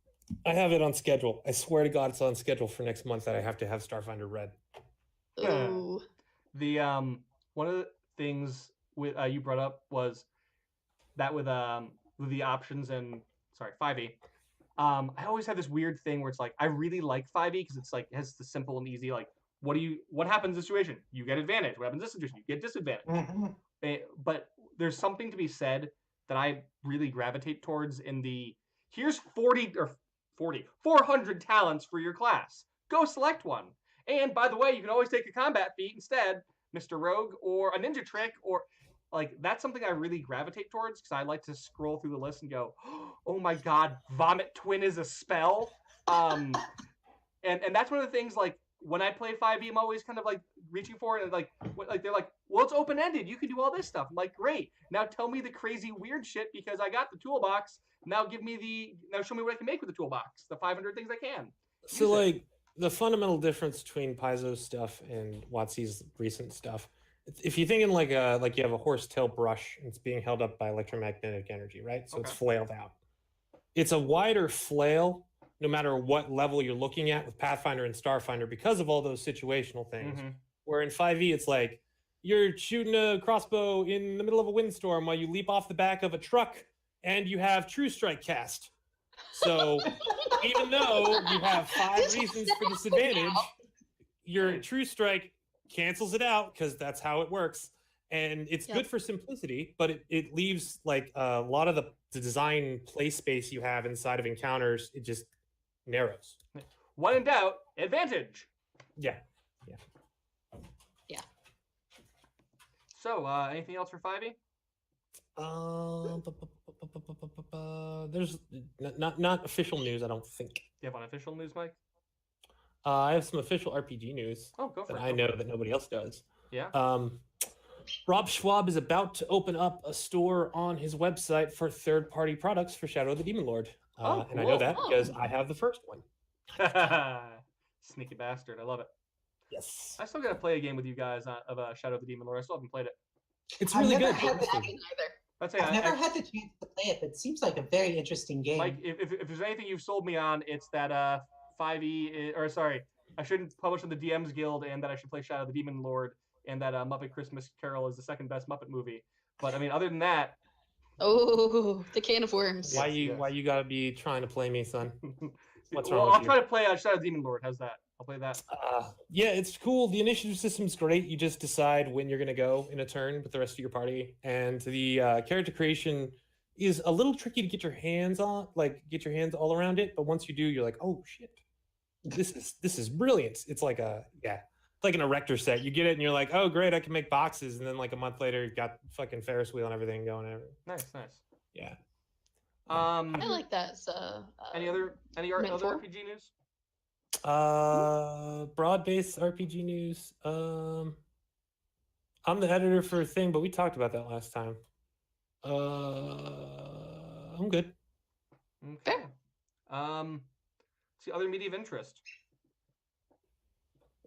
S2: I have it on schedule. I swear to God, it's on schedule for next month that I have to have Starfinder read.
S3: Ooh.
S1: The one of the things with you brought up was that with the options and 5e. I always have this weird thing where it's like I really like 5e because it's like it has the simple and easy like what happens in this situation? You get advantage. What happens in this situation? You get disadvantage.
S4: Mhm.
S1: But there's something to be said that I really gravitate towards in the here's 400 talents for your class. Go select one. And by the way, you can always take a combat feat instead, Mr. Rogue, or a ninja trick, or like that's something I really gravitate towards because I like to scroll through the list and go, oh my god, Vomit Twin is a spell. And that's one of the things like when I play 5e, I'm always kind of like reaching for it and like they're like, well, it's open ended. You can do all this stuff. I'm like, great. Now tell me the crazy weird shit because I got the toolbox. Now show me what I can make with the toolbox. The 500 things I can.
S2: So like the fundamental difference between Paizo's stuff and WotC's recent stuff, if you're thinking like you have a horsetail brush and it's being held up by electromagnetic energy, right? So it's flailed out. It's a wider flail no matter what level you're looking at with Pathfinder and Starfinder because of all those situational things.
S1: Mm-hmm.
S2: Where in 5e, it's like you're shooting a crossbow in the middle of a windstorm while you leap off the back of a truck and you have True Strike cast. So even though you have 5 reasons for disadvantage, your True Strike cancels it out because that's how it works. And it's good for simplicity, but it leaves like a lot of the design play space you have inside of encounters, it just narrows.
S1: When in doubt, advantage.
S2: Yeah.
S1: So, anything else for 5e?
S2: There's not official news, I don't think.
S1: Do you have unofficial news, Mike?
S2: I have some official RPG news
S1: Oh, go for
S2: that
S1: it.
S2: I know that nobody else does.
S1: Yeah.
S2: Rob Schwab is about to open up a store on his website for third-party products for Shadow of the Demon Lord. And I know that because I have the first one.
S1: Sneaky bastard. I love it.
S2: Yes.
S1: I still got to play a game with you guys of Shadow of the Demon Lord. I still haven't played it.
S2: It's
S4: I've
S2: really
S4: never
S2: good.
S4: had the-
S3: I didn't either.
S1: I'd say
S4: I've never had the chance to play it, but it seems like a very interesting game.
S1: Mike, if there's anything you've sold me on, it's that 5e, I shouldn't publish in the DMs Guild and that I should play Shadow of the Demon Lord and that Muppet Christmas Carol is the second best Muppet movie. But I mean, other than that,
S3: Oh, the can of worms.
S2: Why
S1: Yes.
S2: you gotta be trying to play me, son? What's
S1: well,
S2: wrong with
S1: I'll
S2: you?
S1: try to play Shadow Demon Lord. How's that? I'll play that.
S2: Yeah, it's cool. The initiative system's great. You just decide when you're gonna go in a turn with the rest of your party, and the character creation is a little tricky to get your hands on, get your hands all around it. But once you do, you're like, oh shit, this is brilliant. It's like like an erector set. You get it, and you're like, oh great, I can make boxes. And then like a month later, you've got fucking Ferris wheel and everything going. And everything.
S1: Nice.
S2: Yeah.
S3: I like that.
S1: Any other
S3: metaphor?
S1: RPG news?
S2: Broad-based RPG news. I'm the editor for a thing, but we talked about that last time. I'm good.
S1: Okay. See other media of interest.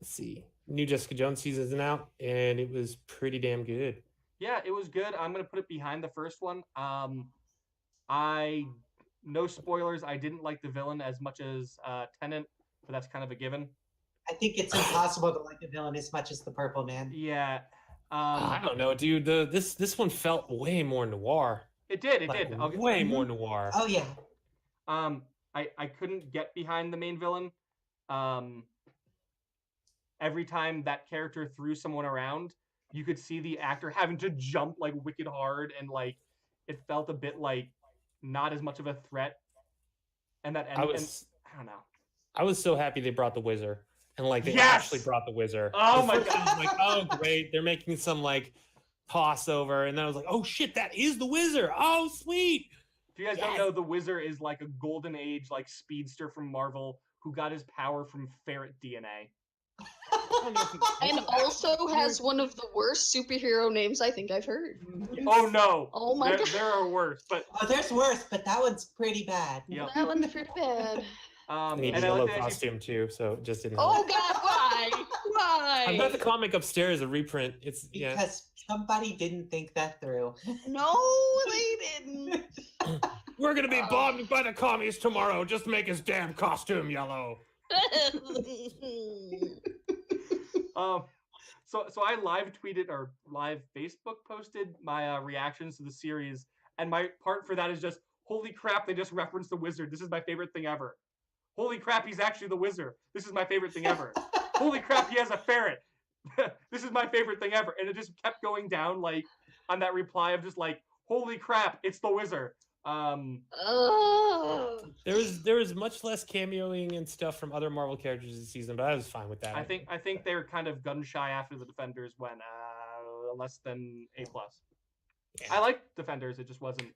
S2: Let's see. New Jessica Jones season out, and it was pretty damn good.
S1: Yeah, it was good. I'm gonna put it behind the first one. No spoilers. I didn't like the villain as much as Tennant, but that's kind of a given.
S4: I think it's impossible to like the villain as much as the Purple Man.
S1: Yeah.
S2: I don't know, dude. This one felt way more noir.
S1: It did.
S2: Way more noir.
S4: Oh yeah.
S1: I couldn't get behind the main villain. Every time that character threw someone around, you could see the actor having to jump like wicked hard, and like it felt a bit like not as much of a threat. And that I don't know.
S2: I was so happy they brought the Wizard, and like they
S1: Yes!
S2: actually brought the Wizard.
S1: Oh my
S2: First I was
S1: God!
S2: like, oh great, they're making some like crossover, and then I was like, oh shit, that is the Wizard. Oh sweet.
S1: If you guys don't know, the Wizard is like a golden age like speedster from Marvel who got his power from ferret DNA.
S3: And also has one of the worst superhero names I think I've heard.
S1: Oh no!
S3: Oh my God.
S1: There are worse, but
S4: Oh, there's worse, but that one's pretty bad.
S1: Yep.
S3: That one's pretty bad.
S2: And he had
S1: and
S2: a
S1: I
S2: yellow
S1: like that
S2: costume too, so it just didn't.
S3: Oh God, why?
S2: I've got the
S3: Why?
S2: comic upstairs, a reprint. It's
S4: Because somebody didn't think that through.
S3: No, they didn't.
S2: We're gonna be bombed by the commies tomorrow. Just make his damn costume yellow.
S1: So I live tweeted or live Facebook posted my reactions to the series, and my part for that is just, holy crap, they just referenced the Wizard. This is my favorite thing ever. Holy crap, he's actually the Wizard. This is my favorite thing ever. Holy crap, he has a ferret. This is my favorite thing ever. And it just kept going down like on that reply of just like, holy crap, it's the Wizard.
S2: There was much less cameoing and stuff from other Marvel characters this season, but I was fine with that.
S1: I think they're kind of gun shy after the Defenders went less than A+.
S2: Yeah.
S1: I like Defenders, it just wasn't.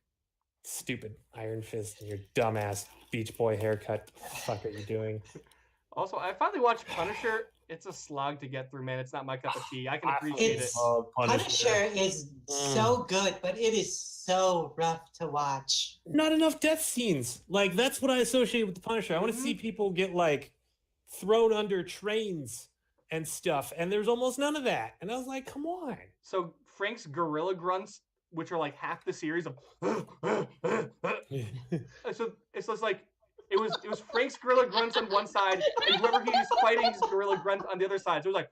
S2: Stupid Iron Fist and your dumbass Beach Boy haircut. What the fuck are you doing?
S1: Also, I finally watched Punisher. It's a slog to get through, man. It's not my cup of tea. I can appreciate it.
S4: Punisher is so good, but it is so rough to watch.
S2: Not enough death scenes. Like that's what I associate with the Punisher. I want to see people get like thrown under trains and stuff, and there's almost none of that. And I was like, come on.
S1: So Frank's gorilla grunts, which are like half the series of so it's just like it was Frank's gorilla grunts on one side and whoever he was fighting his gorilla grunt on the other side. So it was like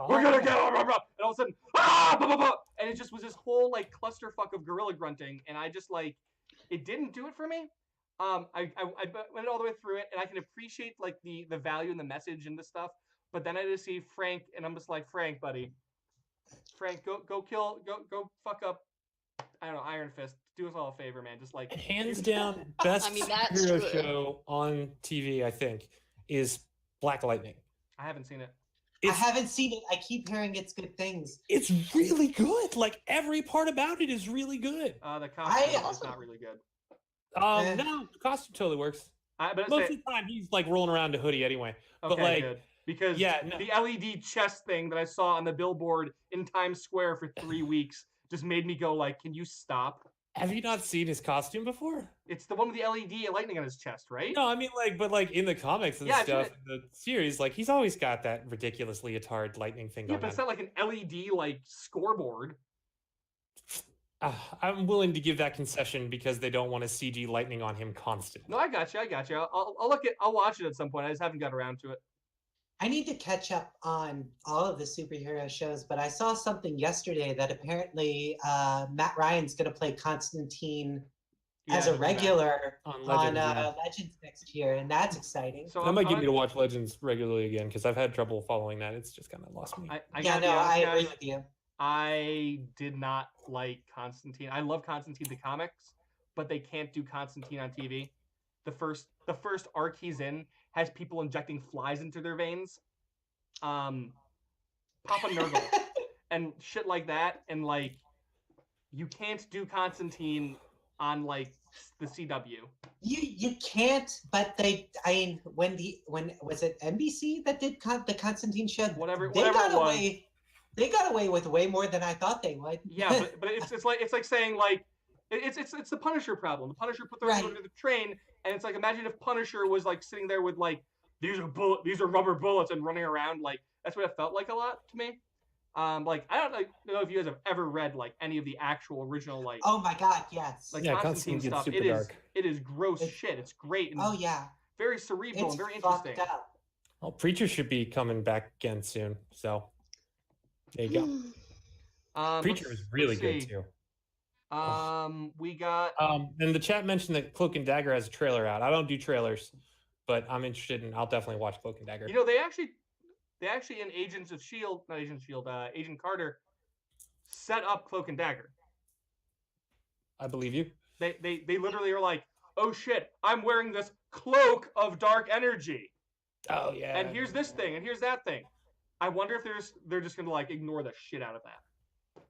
S1: we're gonna get and all of a sudden blah, blah, blah. And it just was this whole like clusterfuck of gorilla grunting, and I just like it didn't do it for me. I went all the way through it, and I can appreciate like the value and the message and the stuff, but then I just see Frank, and I'm just like, Frank, buddy. Frank, go fuck up, I don't know, Iron Fist. Do us all a favor, man. Just like
S2: hands down, best
S3: that's
S2: superhero
S3: true.
S2: show on TV, I think, is Black Lightning.
S1: I haven't seen it.
S4: I haven't seen it. I keep hearing it's good things.
S2: It's really good. Like every part about it is really good.
S1: The costume is not really good.
S2: No, the costume totally works.
S1: But
S2: Most of the time, he's like rolling around in a hoodie anyway.
S1: Okay,
S2: But like,
S1: good. Because the LED chest thing that I saw on the billboard in Times Square for 3 weeks just made me go like, can you stop?
S2: have you not seen his costume before?
S1: It's the one with the LED lightning on his chest, right?
S2: No, I mean but in the comics and
S1: Yeah, I've seen
S2: stuff,
S1: it.
S2: in the series, like he's always got that ridiculous leotard lightning thing
S1: Yeah,
S2: going
S1: but it's
S2: on.
S1: not like an LED like scoreboard.
S2: I'm willing to give that concession because they don't want to CG lightning on him constantly.
S1: No, I got you. I'll watch it at some point. I just haven't got around to it.
S4: I need to catch up on all of the superhero shows, but I saw something yesterday that apparently Matt Ryan's going to play Constantine as
S1: Yeah,
S4: a regular
S2: On
S4: on
S2: Legends, yeah.
S4: Legends next year, and that's exciting.
S1: So
S2: That might get me to watch Legends regularly again because I've had trouble following that. It's just kind of lost me.
S1: I
S4: Yeah,
S1: gotta be
S4: no,
S1: honest,
S4: I agree
S1: guys,
S4: with you.
S1: I did not like Constantine. I love Constantine the comics, but they can't do Constantine on TV. The first arc he's in has people injecting flies into their veins. Papa Nurgle and shit like that, and like you can't do Constantine on like the CW.
S4: You can't, but I mean, when was it NBC that did the Constantine show?
S1: Whatever
S4: They
S1: it
S4: got
S1: was.
S4: away. They got away with way more than I thought they would.
S1: Yeah, but it's like saying like it's the Punisher problem. The Punisher put their
S4: Right.
S1: under the train, and it's like imagine if Punisher was like sitting there with like these are rubber bullets and running around. Like that's what it felt like a lot to me. Like I don't know if you guys have ever read like any of the actual original like
S4: Oh my God, yes.
S1: like
S2: Yeah,
S1: Constantine
S2: Constantine gets
S1: stuff.
S2: super dark.
S1: It is gross shit. It's great and
S4: Oh yeah,
S1: very cerebral
S4: it's
S1: and very
S4: fucked
S1: interesting.
S4: up.
S2: Well, Preacher should be coming back again soon. So there you go. Preacher is really good too.
S1: We got
S2: And the chat mentioned that Cloak and Dagger has a trailer out. I don't do trailers, but I'm interested in. I'll definitely watch Cloak and Dagger.
S1: you know they actually in Agents of Shield, not Agents of Shield, Agent Carter set up Cloak and Dagger.
S2: I believe you.
S1: They literally are like, oh shit, I'm wearing this cloak of dark energy,
S2: Oh yeah.
S1: and here's this thing, and here's that thing. I wonder if they're just gonna like ignore the shit out of that.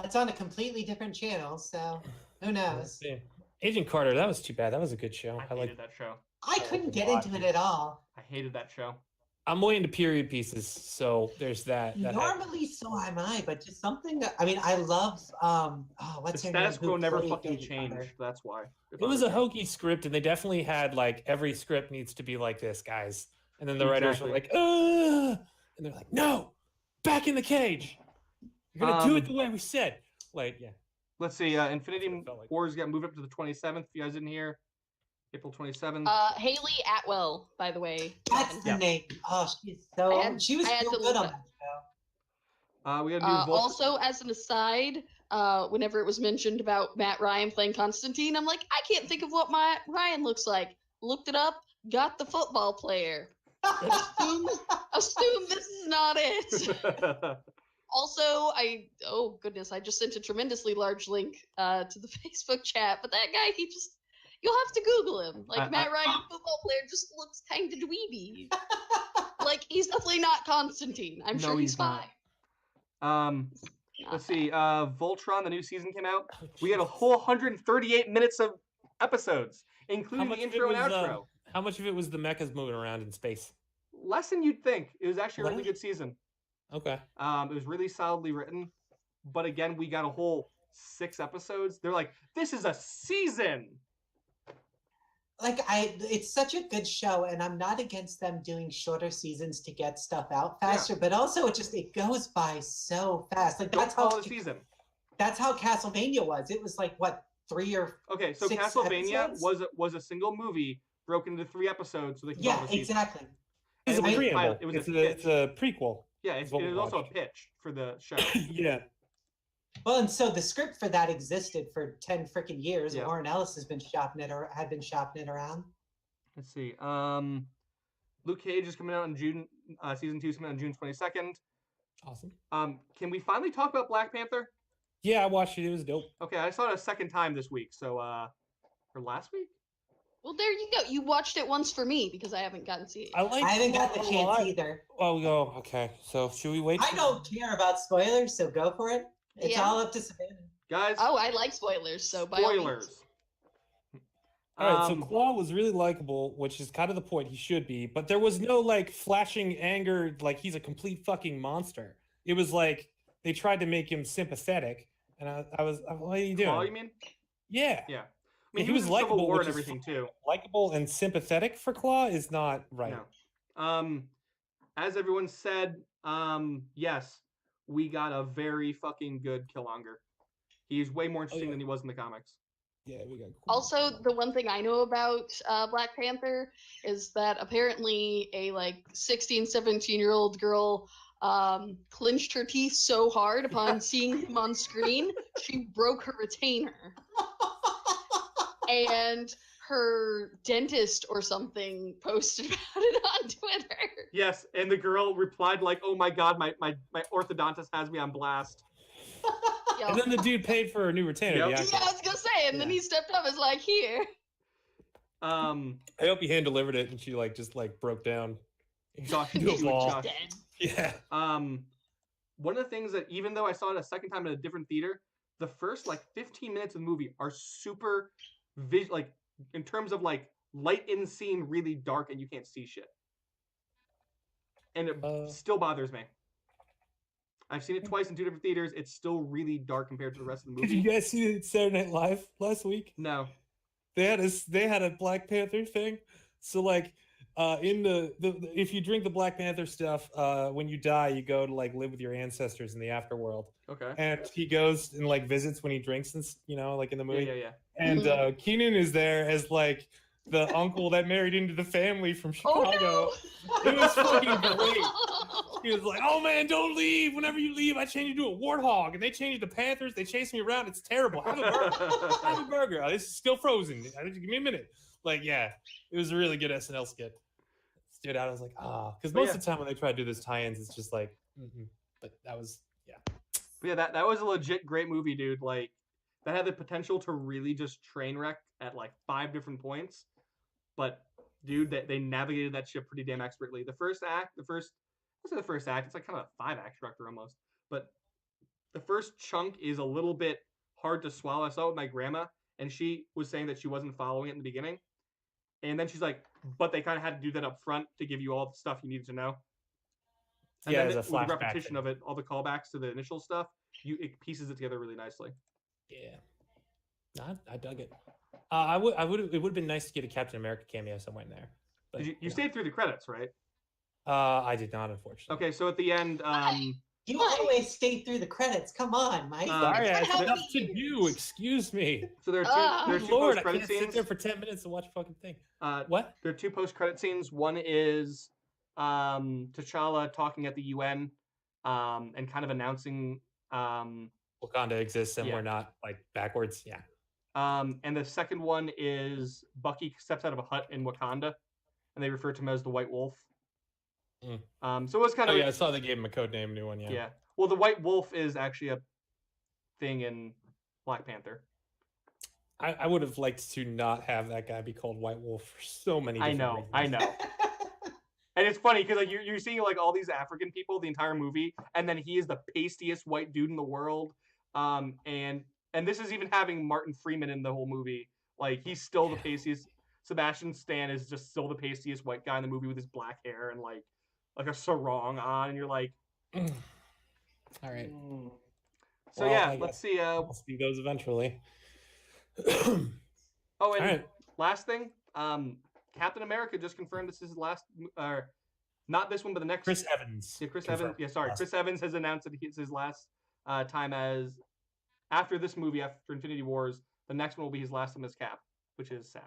S4: That's on a completely different channel, so who knows?
S2: Yeah. Agent Carter, that was too bad. That was a good show.
S1: I
S2: I
S1: hated
S2: like.
S1: that show.
S4: I couldn't get into it at all.
S1: I hated that show.
S2: I'm way into period pieces, so there's that.
S4: Normally, so am I, but just something. I mean, I love. What's
S1: The
S4: her name?
S1: status quo
S4: who
S1: never
S4: played
S1: fucking
S4: Agent
S1: changed.
S4: Carter?
S1: That's why.
S2: It was a hokey script, and they definitely had like every script needs to be like this, guys. And then the writers were like, and they're like, no, back in the cage. You're gonna do it the way we said. Like, yeah.
S1: Let's see. Infinity
S2: felt like.
S1: Wars got moved up to the 27th. If you guys didn't hear, April 27th.
S3: Haley Atwell, by the way.
S4: That's the name. Oh, she was
S3: I had
S4: so
S3: to
S4: good
S3: look
S4: on
S3: up.
S4: that show.
S1: We got a new
S3: Also, as an aside, whenever it was mentioned about Matt Ryan playing Constantine, I'm like, I can't think of what Matt Ryan looks like. Looked it up, got the football player. Assume this is not it. Also, oh goodness, I just sent a tremendously large link to the Facebook chat, but that guy, you'll have to Google him. Like, Matt Ryan, football player, just looks kind of dweeby. Like, he's definitely not Constantine. I'm sure he's fine.
S1: Let's see. Voltron, the new season came out. We had a whole 138 minutes of episodes, including the intro and outro.
S2: How much of it was the mechas moving around in space?
S1: Less than you'd think. It was actually a really good season.
S2: Okay.
S1: It was really solidly written, but again, we got a whole 6 episodes. They're like, this is a season.
S4: Like it's such a good show, and I'm not against them doing shorter seasons to get stuff out faster. But also, it goes by so fast. Like that's how
S1: the season.
S4: That's how Castlevania was. It was like what 3 or
S1: okay. So
S4: 6
S1: Castlevania
S4: episodes?
S1: was a single movie broken into 3 episodes, so they could
S4: yeah,
S1: call it a season.
S4: exactly.
S2: It's a
S1: And
S2: preamble.
S1: It was
S2: It's a prequel.
S1: Yeah, it was also a pitch for the show.
S2: Yeah.
S4: Well, and so the script for that existed for 10 freaking years.
S1: Yeah.
S4: Warren Ellis had been shopping it around.
S1: Let's see. Luke Cage is coming out in June. Season 2 is coming out on June 22nd.
S2: Awesome.
S1: Can we finally talk about Black Panther?
S2: Yeah, I watched it. It was dope.
S1: Okay, I saw it a second time this week. So, or last week?
S3: Well, there you go. You watched it once for me because I haven't gotten to see it.
S4: I haven't got the chance either.
S2: Oh, go. Okay. So should we wait?
S4: I don't care about spoilers, so go for it. It's all up to Savannah.
S1: Guys.
S3: Oh, I like spoilers, so by all means.
S1: Spoilers.
S2: All right, so Claw was really likable, which is kind of the point. He should be, but there was no like flashing anger, like he's a complete fucking monster. It was like they tried to make him sympathetic, and I was, what are you doing?
S1: Claw, you mean?
S2: Yeah.
S1: Yeah. I mean,
S2: he was
S1: in Civil
S2: likable
S1: War
S2: which
S1: and
S2: is
S1: everything too.
S2: Likable and sympathetic for Claw is not right.
S1: No. As everyone said, yes, we got a very fucking good Killmonger. He's way more interesting than he was in the comics.
S2: Yeah, we got cool.
S3: Also, the one thing I know about Black Panther is that apparently a like 16, 17-year-old girl clenched her teeth so hard upon seeing him on screen, she broke her retainer. And her dentist or something posted about it on Twitter.
S1: Yes, and the girl replied like, "Oh my god, my orthodontist has me on blast."
S3: Yep.
S2: And then the dude paid for a new retainer.
S1: Yep.
S3: Yeah, I was gonna say, and then he stepped up and was like, "Here."
S2: I hope he hand delivered it, and she like just like broke down.
S1: Josh,
S2: into a ball.
S3: Dead.
S2: Yeah.
S1: One of the things that even though I saw it a second time in a different theater, the first like 15 minutes of the movie are super like in terms of like light in scene, really dark, and you can't see shit. And it still bothers me. I've seen it twice in 2 different theaters. It's still really dark compared to the rest of the movie.
S2: Did you guys see Saturday Night Live last week?
S1: No.
S2: They had a Black Panther thing. So like in the if you drink the Black Panther stuff, when you die, you go to like live with your ancestors in the afterworld.
S1: Okay.
S2: And he goes and like visits when he drinks, and like in the movie.
S1: Yeah.
S2: And Keenan is there as like the uncle that married into the family from Chicago.
S3: Oh, no.
S2: It was fucking great. He was like, "Oh man, don't leave. Whenever you leave, I change you to a warthog." And they changed the Panthers. They chase me around. It's terrible. Have a burger. Have a burger. Oh, this is still frozen. Give me a minute. Like, yeah, it was a really good SNL skit. Stood out. I was like, because most of the time when they try to do those tie-ins, it's just like, but that was, yeah.
S1: But yeah, that was a legit great movie, dude. Like, that had the potential to really just train wreck at like 5 different points. But dude, they navigated that ship pretty damn expertly. The first act, it's like kind of a 5-act structure almost. But the first chunk is a little bit hard to swallow. I saw it with my grandma, and she was saying that she wasn't following it in the beginning. And then she's like, but they kind of had to do that up front to give you all the stuff you needed to know. And
S2: yeah,
S1: then
S2: there's a
S1: with the
S2: flashback
S1: repetition
S2: thing.
S1: of it, all the callbacks to the initial stuff, it pieces it together really nicely.
S2: Yeah, I dug it. It would have been nice to get a Captain America cameo somewhere in there. But,
S1: You stayed through the credits, right?
S2: I did not, unfortunately.
S1: Okay, so at the end,
S4: You always stay through the credits. Come on, Mike.
S2: Sorry, I
S3: What
S2: have stuff to
S3: happened?
S2: do. Excuse me.
S1: so there are two
S2: Lord, I
S1: post-credit
S2: can't sit
S1: scenes.
S2: there for 10 minutes and watch a fucking thing.
S1: What? There are 2 post-credit scenes. One is T'Challa talking at the UN and kind of announcing
S2: Wakanda exists and we're not like backwards. Yeah.
S1: And the second one is Bucky steps out of a hut in Wakanda, and they refer to him as the White Wolf. So it was kind of.
S2: Yeah, I saw they gave him a code name, new one. Yeah.
S1: Yeah. Well, the White Wolf is actually a thing in Black Panther.
S2: I would have liked to not have that guy be called White Wolf for so many.
S1: I know. And it's funny because like you're seeing like all these African people the entire movie, and then he is the pastiest white dude in the world. And this is even having Martin Freeman in the whole movie. Like he's still the pastiest. Sebastian Stan is just still the pastiest white guy in the movie with his black hair and like a sarong on, and you're like,
S2: all right.
S1: So well, let's see.
S2: We'll see those eventually.
S1: Oh, and last thing, Captain America just confirmed this is his last, not this one, but the next.
S2: Chris Evans.
S1: Yeah, Chris Evans. Yeah, sorry. Chris Evans has announced that it's his last time as after this movie, after Infinity Wars. The next one will be his last time as Cap, which is sad.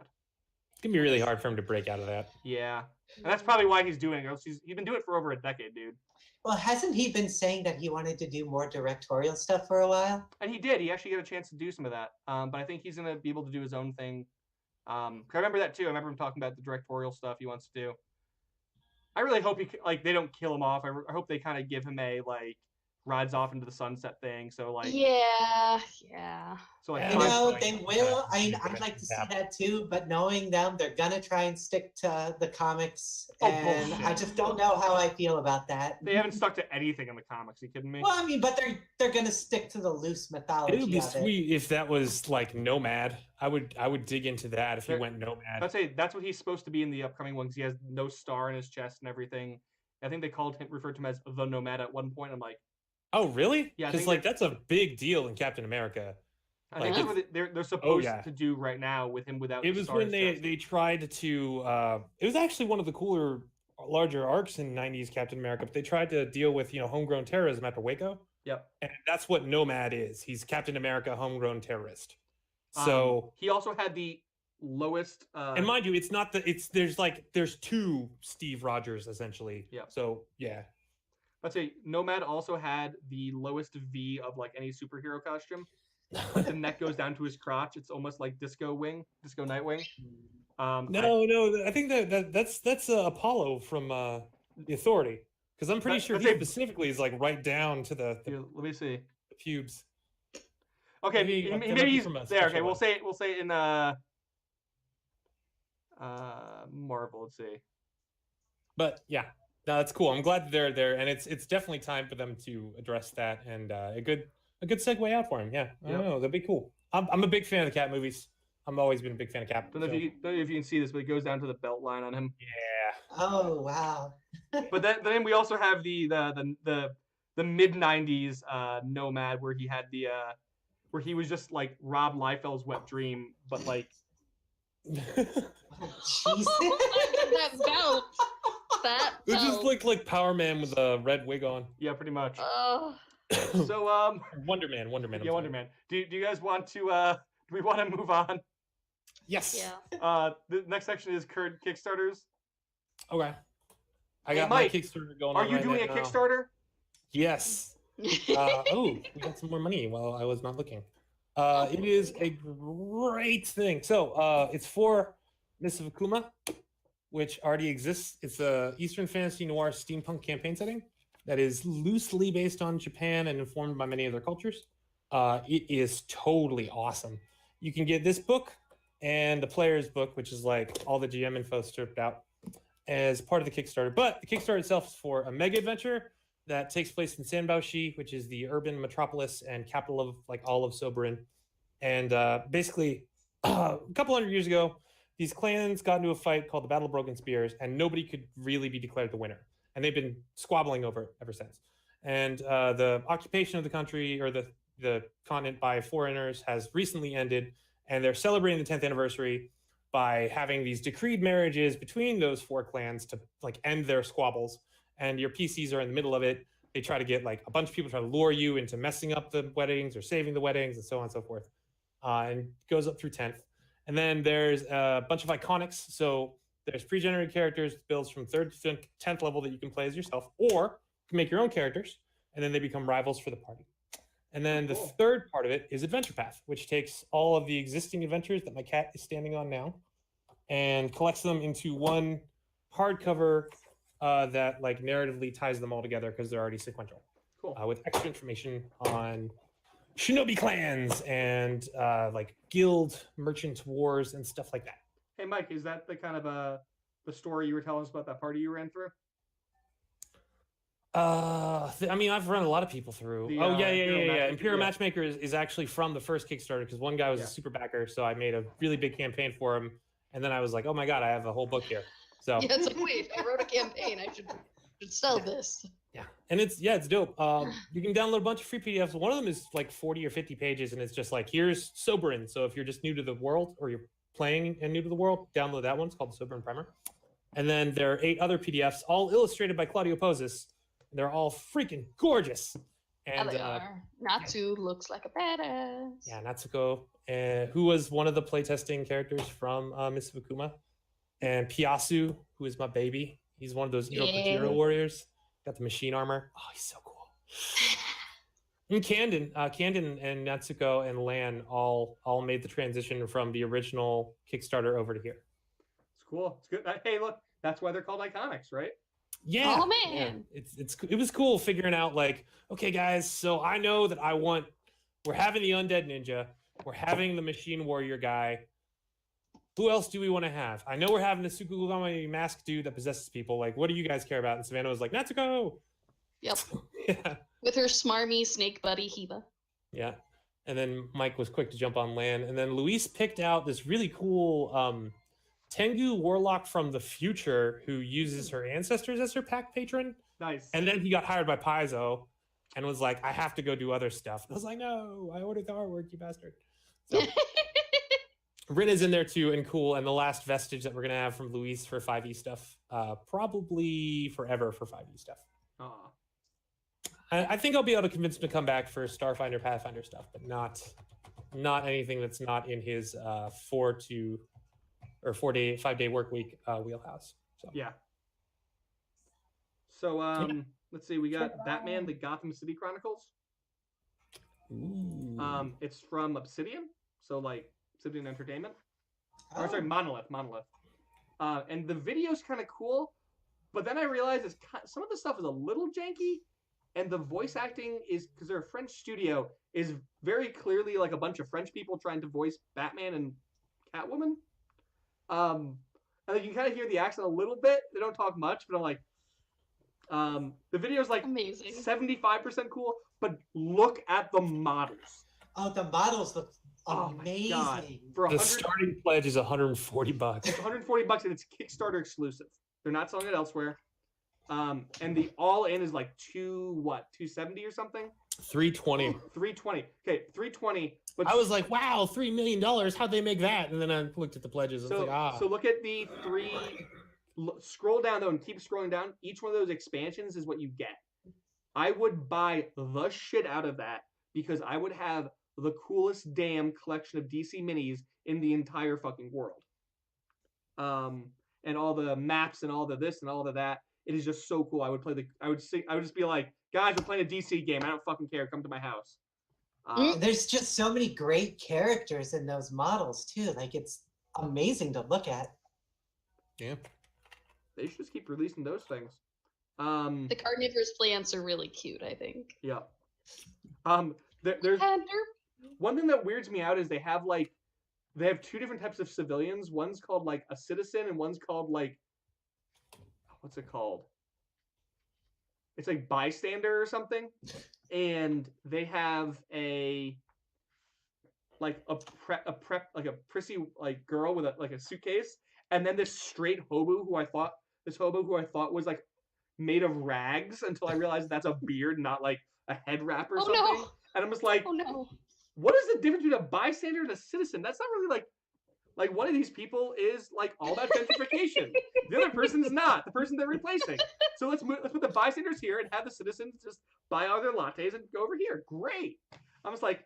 S2: It's gonna be really hard for him to break out of that.
S1: Yeah, and that's probably why he's doing it. He's been doing it for over a decade, dude.
S4: Well, hasn't he been saying that he wanted to do more directorial stuff for a while?
S1: And he did. He actually got a chance to do some of that. But I think he's going to be able to do his own thing. 'Cause I remember that too. I remember him talking about the directorial stuff he wants to do. I really hope they don't kill him off. I hope they kind of give him a rides off into the sunset thing. So
S3: yeah.
S1: So
S4: they will. I'd like to see that too, but knowing them, they're gonna try and stick to the comics, and I just don't know how I feel about that.
S1: They haven't stuck to anything in the comics. Are you kidding me?
S4: Well, I mean, but they're gonna stick to the loose mythology.
S2: It would be sweet if that was like Nomad. I would dig into that if he went Nomad.
S1: I'd say that's what he's supposed to be in the upcoming ones. He has no star in his chest and everything. I think they referred to him as the Nomad at one point. I'm like,
S2: oh really?
S1: Yeah,
S2: because that's a big deal in Captain America.
S1: I think that's what they're supposed to do right now with him without.
S2: It was when they tried to. It was actually one of the cooler, larger arcs in '90s Captain America. But they tried to deal with homegrown terrorism after Waco.
S1: Yep.
S2: And that's what Nomad is. He's Captain America, homegrown terrorist. So
S1: he also had the lowest.
S2: and mind you, it's not there's two Steve Rogers essentially.
S1: Yeah.
S2: So yeah.
S1: Let's say Nomad also had the lowest V of like any superhero costume. Like the neck goes down to his crotch. It's almost like Disco Nightwing.
S2: No, I think that's Apollo from the Authority, because I'm pretty sure he specifically is like right down to the
S1: let me see
S2: the pubes.
S1: Okay, maybe he's there. Okay, we'll say in Marvel. Let's see.
S2: But yeah, no, that's cool. I'm glad they're there, and it's definitely time for them to address that, and a good segue out for him. Yeah, I don't know, that'd be cool. I'm a big fan of the Cap movies. I've always been a big fan of Cap.
S1: Don't know if you can see this, but it goes down to the belt line on him.
S2: Yeah.
S4: Oh wow.
S1: But then we also have the mid '90s Nomad, where he had where he was just like Rob Liefeld's wet dream, but like.
S3: That belt.
S2: It just looked like Power Man with a red wig on.
S1: Yeah, pretty much.
S2: So Wonder Man.
S1: Yeah, Wonder Man. Do you guys want to do we want to move on?
S2: Yes.
S3: Yeah.
S1: The next section is current Kickstarters.
S2: Okay. I got
S1: Mike,
S2: my Kickstarter going
S1: on.
S2: Are
S1: you doing a Kickstarter?
S2: Yes. We got some more money while I was not looking. It is a great thing. So it's for Mists of Akuma, which already exists. It's a Eastern Fantasy Noir steampunk campaign setting that is loosely based on Japan and informed by many other cultures. It is totally awesome. You can get this book and the player's book, which is like all the GM info stripped out, as part of the Kickstarter. But the Kickstarter itself is for a mega adventure that takes place in Sanbaoshi, which is the urban metropolis and capital of like all of Soberin. And basically, a couple hundred years ago, these clans got into a fight called the Battle of Broken Spears, and nobody could really be declared the winner. And they've been squabbling over it ever since. And the occupation of the country, or the continent, by foreigners has recently ended, and they're celebrating the 10th anniversary by having these decreed marriages between those four clans to like end their squabbles. And your PCs are in the middle of it. They try to get like a bunch of people try to lure you into messing up the weddings or saving the weddings and so on and so forth. And goes up through 10th. And then there's a bunch of iconics. So there's pre-generated characters, builds from 3rd to 10th level that you can play as yourself, or you can make your own characters, and then they become rivals for the party. And then the third part of it is Adventure Path, which takes all of the existing adventures that my cat is standing on now and collects them into one hardcover that like narratively ties them all together because they're already sequential.
S1: Cool.
S2: With extra information on shinobi clans and like guild merchant wars and stuff like that.
S1: Hey, Mike, is that the kind of the story you were telling us about that party you ran through?
S2: I mean, I've run a lot of people through. Yeah. Imperial Matchmaker is actually from the first Kickstarter, because one guy was a super backer, so I made a really big campaign for him, and then I was like, oh my god, I have a whole book here. So
S3: yeah, it's like, wait, I wrote a campaign. I should sell this.
S2: Yeah, and it's dope. You can download a bunch of free PDFs. One of them is like 40 or 50 pages, and it's just like, here's Soberin. So if you're just new to the world, or you're playing and new to the world, download that one. It's called the Soberin Primer. And then there are 8 other PDFs, all illustrated by Claudio Pozis. They're all freaking gorgeous. And
S3: they are. Natsu looks like a badass.
S2: Yeah, Natsuko, who was one of the playtesting characters from Mists of Akuma. And Piasu, who is my baby. He's one of those Kojiro warriors. Got the machine armor. Oh, he's so cool. And Candon and Natsuko and Lan all made the transition from the original Kickstarter over to here.
S1: It's cool. It's good. Hey, look, that's why they're called iconics, right?
S3: Yeah. Oh man.
S2: Yeah. It was cool figuring out like, okay guys, so I know that we're having the undead ninja, we're having the machine warrior guy. Who else do we want to have? I know we're having the Tsukugami mask dude that possesses people. Like, what do you guys care about? And Savannah was like, Natsuko.
S3: Yep.
S2: Yeah.
S3: With her smarmy snake buddy Hiba.
S2: Yeah. And then Mike was quick to jump on Lan. And then Luis picked out this really cool Tengu warlock from the future who uses her ancestors as her pack patron.
S1: Nice.
S2: And then he got hired by Paizo and was like, I have to go do other stuff. I was like, no, I ordered the artwork, you bastard. So Rin is in there too, and cool. And the last vestige that we're gonna have from Luis for 5e stuff, probably forever for 5e stuff. I think I'll be able to convince him to come back for Starfinder, Pathfinder stuff, but not not anything that's not in his 5-day work week wheelhouse. So
S1: Yeah. So let's see. We got Batman: The Gotham City Chronicles.
S2: Ooh.
S1: It's from Obsidian, so like Obsidian Entertainment.
S4: Oh.
S1: Or sorry, Monolith. And the video's kind of cool, but then I realized some of the stuff is a little janky, and the voice acting is, because they're a French studio, is very clearly like a bunch of French people trying to voice Batman and Catwoman. And like, you can kind of hear the accent a little bit. They don't talk much, but I'm like, the video's like
S3: Amazing.
S1: 75% cool, but look at the models.
S4: Oh, the models look
S1: Oh my
S4: amazing.
S1: God. For
S2: The starting pledge is $140.
S1: It's $140 and it's Kickstarter exclusive. They're not selling it elsewhere. And the all-in is like $270 or something?
S2: 320.
S1: 320. Okay, 320. But
S2: I was like, wow, $3 million. How'd they make that? And then I looked at the pledges. And
S1: so,
S2: was like, ah.
S1: so look at the scroll down though and keep scrolling down. Each one of those expansions is what you get. I would buy the shit out of that because I would have the coolest damn collection of DC minis in the entire fucking world. And all the maps and all the this and all of that. It is just so cool. I would just be like, guys, we're playing a DC game. I don't fucking care. Come to my house.
S4: There's just so many great characters in those models too. Like, it's amazing to look at.
S2: Yeah.
S1: They should just keep releasing those things.
S3: The carnivorous plants are really cute, I think.
S1: Yeah. There's one thing that weirds me out is they have two different types of civilians. One's called like a citizen, and one's called like, what's it called? It's like bystander or something. And they have a prissy like girl with a suitcase, and then this straight hobo who I thought was like made of rags until I realized that's a beard, not like a head wrap or something.
S3: No.
S1: And I'm just like,
S3: Oh no.
S1: what is the difference between a bystander and a citizen? That's not really like one of these people is like all about gentrification. The other person is not. The person they're replacing. So let's put the bystanders here and have the citizens just buy all their lattes and go over here. Great. I was like,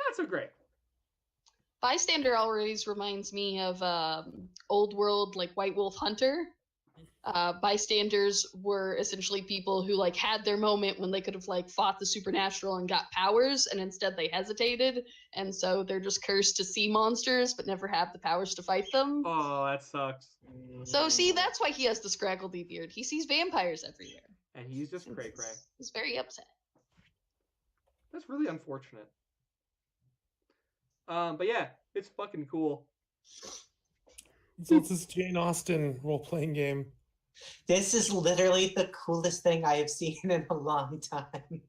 S1: not so great.
S3: Bystander always reminds me of old world, like White Wolf Hunter. Bystanders were essentially people who like had their moment when they could have like fought the supernatural and got powers, and instead they hesitated, and so they're just cursed to see monsters but never have the powers to fight them.
S1: Oh, that sucks.
S3: So see, that's why he has the scraggledy beard. He sees vampires everywhere.
S1: And he's just cray-cray.
S3: He's very upset.
S1: That's really unfortunate. But yeah, it's fucking cool.
S2: So it's this Jane Austen role-playing game.
S4: This is literally the coolest thing I have seen in a long time.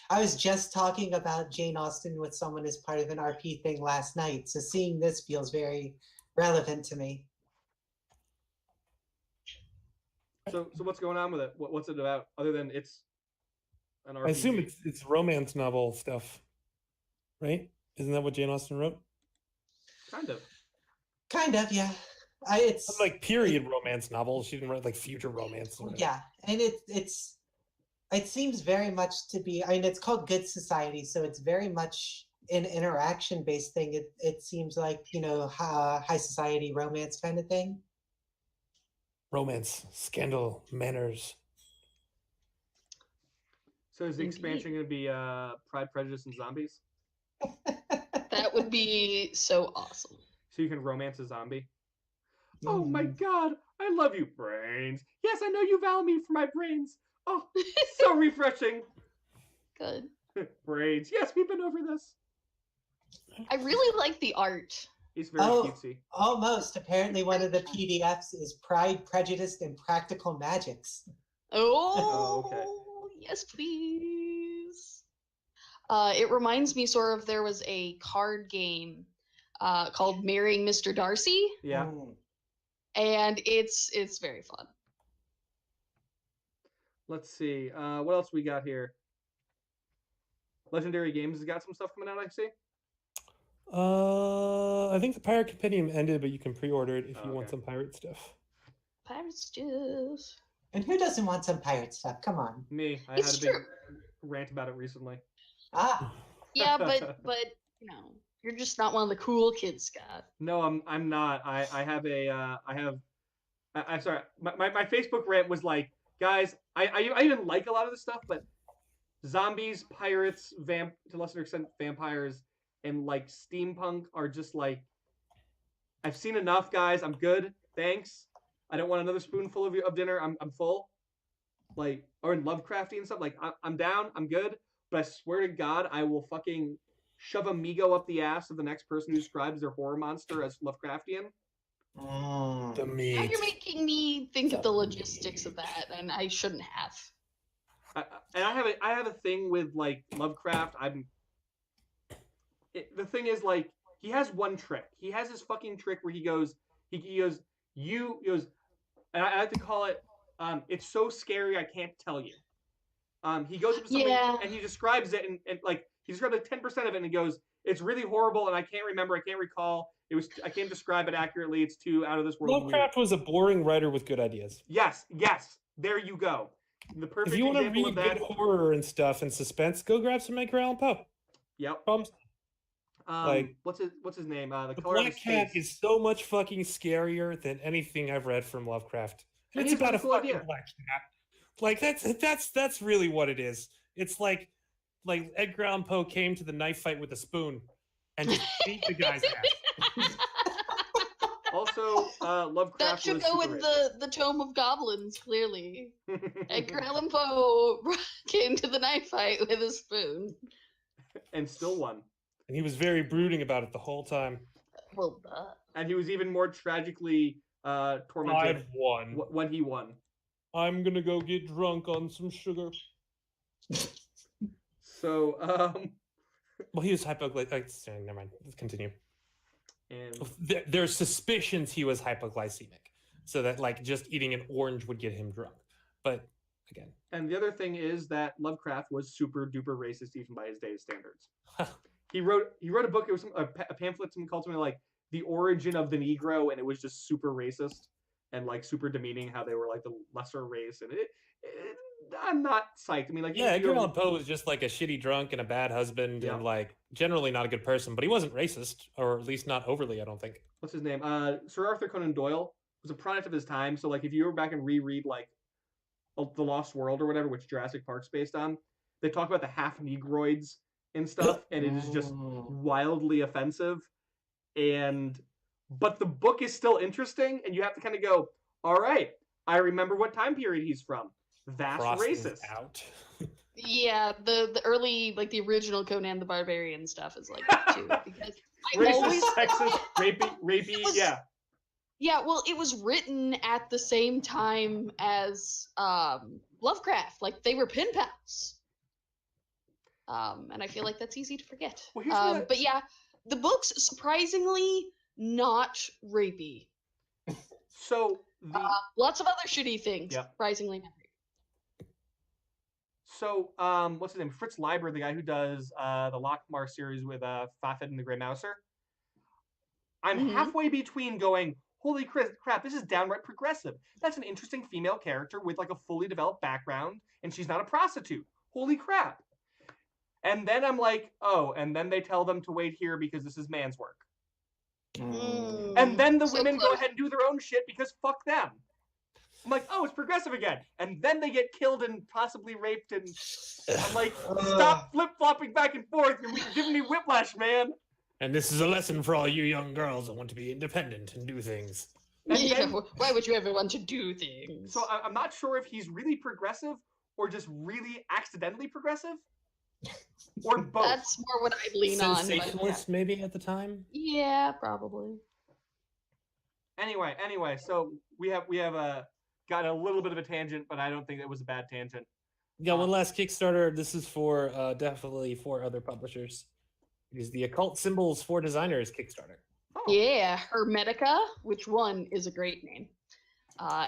S4: I was just talking about Jane Austen with someone as part of an RP thing last night, so seeing this feels very relevant to me.
S1: So what's going on with it? What's it about? Other than it's an RPG?
S2: I assume it's romance novel stuff, right? Isn't that what Jane Austen wrote?
S4: Kind of, yeah. It's
S2: like period romance novels. She didn't write like future romance.
S4: Yeah, and it seems very much to be. I mean, it's called Good Society, so it's very much an interaction-based thing. It seems like, you know, high society romance kind of thing.
S2: Romance, scandal, manners.
S1: So is the expansion going to be Pride, Prejudice, and Zombies?
S3: That would be so awesome.
S1: So you can romance a zombie? Oh my god, I love you, brains. Yes, I know you value me for my brains. Oh, so refreshing.
S3: Good.
S1: Brains. Yes, we've been over this.
S3: I really like the art.
S1: He's very cutesy.
S4: Almost. Apparently one of the PDFs is Pride, Prejudice, and Practical Magics.
S3: Oh,
S1: okay.
S3: Yes, please. It reminds me sort of, there was a card game called Marrying Mr. Darcy.
S1: Yeah.
S3: And it's very fun.
S1: Let's see. What else we got here? Legendary Games has got some stuff coming out, I see.
S2: I think the Pirate Compendium ended, but you can pre-order it if you want some pirate stuff.
S3: Pirate stuff.
S4: And who doesn't want some pirate stuff? Come on.
S1: Me. I had a big rant about it recently.
S4: Ah.
S3: Yeah, but you know, You're just not one of the cool kids, Scott.
S1: No, I'm not. I'm sorry. My Facebook rant was like, guys, I even like a lot of this stuff, but zombies, pirates, to a lesser extent vampires, and like steampunk are just like, I've seen enough, guys. I'm good. Thanks. I don't want another spoonful of dinner. I'm full. Like, or in Lovecrafty and stuff. Like, I'm down. I'm good. But I swear to God, I will fucking shove a Migo up the ass of the next person who describes their horror monster as Lovecraftian.
S2: The
S3: Now
S2: meat.
S3: you're making me think of the logistics of that, and I shouldn't have.
S1: I have a thing with like Lovecraft. The thing is, like, he has one trick. He has his fucking trick where he goes, and I like to call it, it's so scary I can't tell you. He goes up to something and he describes it, and like he describes like 10% of it, and he goes, "It's really horrible, and I can't remember, I can't recall. I can't describe it accurately. It's too out of this world."
S2: Lovecraft was a boring writer with good ideas.
S1: Yes. There you go. The perfect
S2: If you want to
S1: example
S2: read
S1: of that.
S2: good horror and stuff and suspense, go grab some Edgar Allan Poe.
S1: Yep.
S2: Bums.
S1: What's his name? The
S2: The
S1: Color of
S2: Black
S1: His
S2: Cat
S1: Face.
S2: is so much fucking scarier than anything I've read from Lovecraft.
S1: And
S2: It's
S1: he's got
S2: about
S1: a
S2: a
S1: cool
S2: fucking
S1: idea.
S2: black cat. Like that's really what it is. It's like Edgar Allan Poe came to the knife fight with a spoon and just beat the guy's ass.
S1: Also, Lovecraft
S3: That should
S1: was
S3: go
S1: super
S3: in
S1: racist.
S3: the Tome of Goblins, clearly. Edgar Allan Poe came to the knife fight with a spoon.
S1: And still won.
S2: And he was very brooding about it the whole time.
S3: Well, duh.
S1: And he was even more tragically tormented
S2: I've won.
S1: when he won.
S2: I'm gonna go get drunk on some sugar.
S1: So,
S2: Well, he was hypoglycemic. Never mind. Let's continue.
S1: and
S2: There's suspicions he was hypoglycemic, so that like just eating an orange would get him drunk. But again,
S1: and the other thing is that Lovecraft was super duper racist even by his day's standards. He wrote a book. It was a pamphlet. Someone called something like "The Origin of the Negro," and it was just super racist and like super demeaning how they were like the lesser race. And I'm not psyched. I mean, like,
S2: yeah, Edgar Allan Poe was just like a shitty drunk and a bad husband
S1: Yeah.
S2: and like generally not a good person, but he wasn't racist, or at least not overly, I don't think.
S1: What's his name? Sir Arthur Conan Doyle was a product of his time. So like, if you go back and reread like The Lost World or whatever, which Jurassic Park's based on, they talk about the half Negroids and stuff, and it is just wildly offensive. But the book is still interesting, and you have to kind of go, all right, I remember what time period he's from. That's
S2: Crossing
S1: racist.
S2: out.
S3: Yeah, the early, like the original Conan the Barbarian stuff is like that too. Because I
S1: Racist,
S3: always
S1: sexist, rapey,
S3: It was-
S1: yeah.
S3: Yeah, well, it was written at the same time as Lovecraft. Like they were pen pals. And I feel like that's easy to forget.
S1: Well, here's what
S3: But yeah, the book's surprisingly not rapey.
S1: So
S3: Lots of other shitty things.
S1: Yeah.
S3: Surprisingly not rapey.
S1: what's his name? Fritz Leiber, the guy who does the Lockmar series with Fafet and the Grey Mouser. I'm
S3: Mhm.
S1: halfway between going, holy crap, this is downright progressive. That's an interesting female character with like a fully developed background, and she's not a prostitute. Holy crap. And then I'm like, oh, and then they tell them to wait here because this is man's work. And then the
S3: So
S1: women go
S3: close.
S1: ahead and do their own shit because fuck them. I'm like, oh, it's progressive again. And then they get killed and possibly raped, and I'm like, stop flip-flopping back and forth. You're giving me whiplash, man.
S2: And this is a lesson for all you young girls that want to be independent and do things.
S1: And
S3: Yeah,
S1: then-
S3: why would you ever want to do things?
S1: So I'm not sure if he's really progressive or just really accidentally progressive, or both.
S3: That's more what I'd lean on. But yeah.
S2: Sensationalist, maybe at the time.
S3: Yeah, probably.
S1: Anyway, so we have got a little bit of a tangent, but I don't think it was a bad tangent.
S2: Yeah, one last Kickstarter. This is for definitely for other publishers. It is the Occult Symbols for Designers Kickstarter.
S1: Oh,
S3: Yeah, Hermetica, which one is a great name.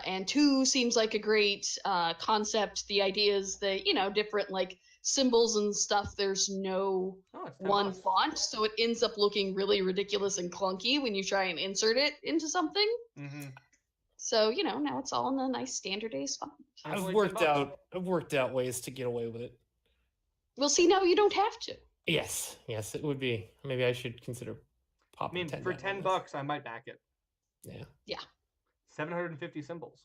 S3: And two seems like a great concept. The idea is that, different like symbols and stuff, there's no
S1: oh, it's
S3: one
S1: $10.
S3: font, so it ends up looking really ridiculous and clunky when you try and insert it into something.
S1: Mhm.
S3: So, now it's all in a nice standardized font.
S1: And it's
S2: I've
S1: only
S2: worked
S1: $10.
S2: out ways to get away with it.
S3: Well, see, now you don't have to.
S2: Yes, it would be. Maybe I should consider
S1: I
S2: popping
S1: mean,
S2: 10
S1: for
S2: down on this.
S1: $10, I might back it.
S2: Yeah.
S1: 750 symbols.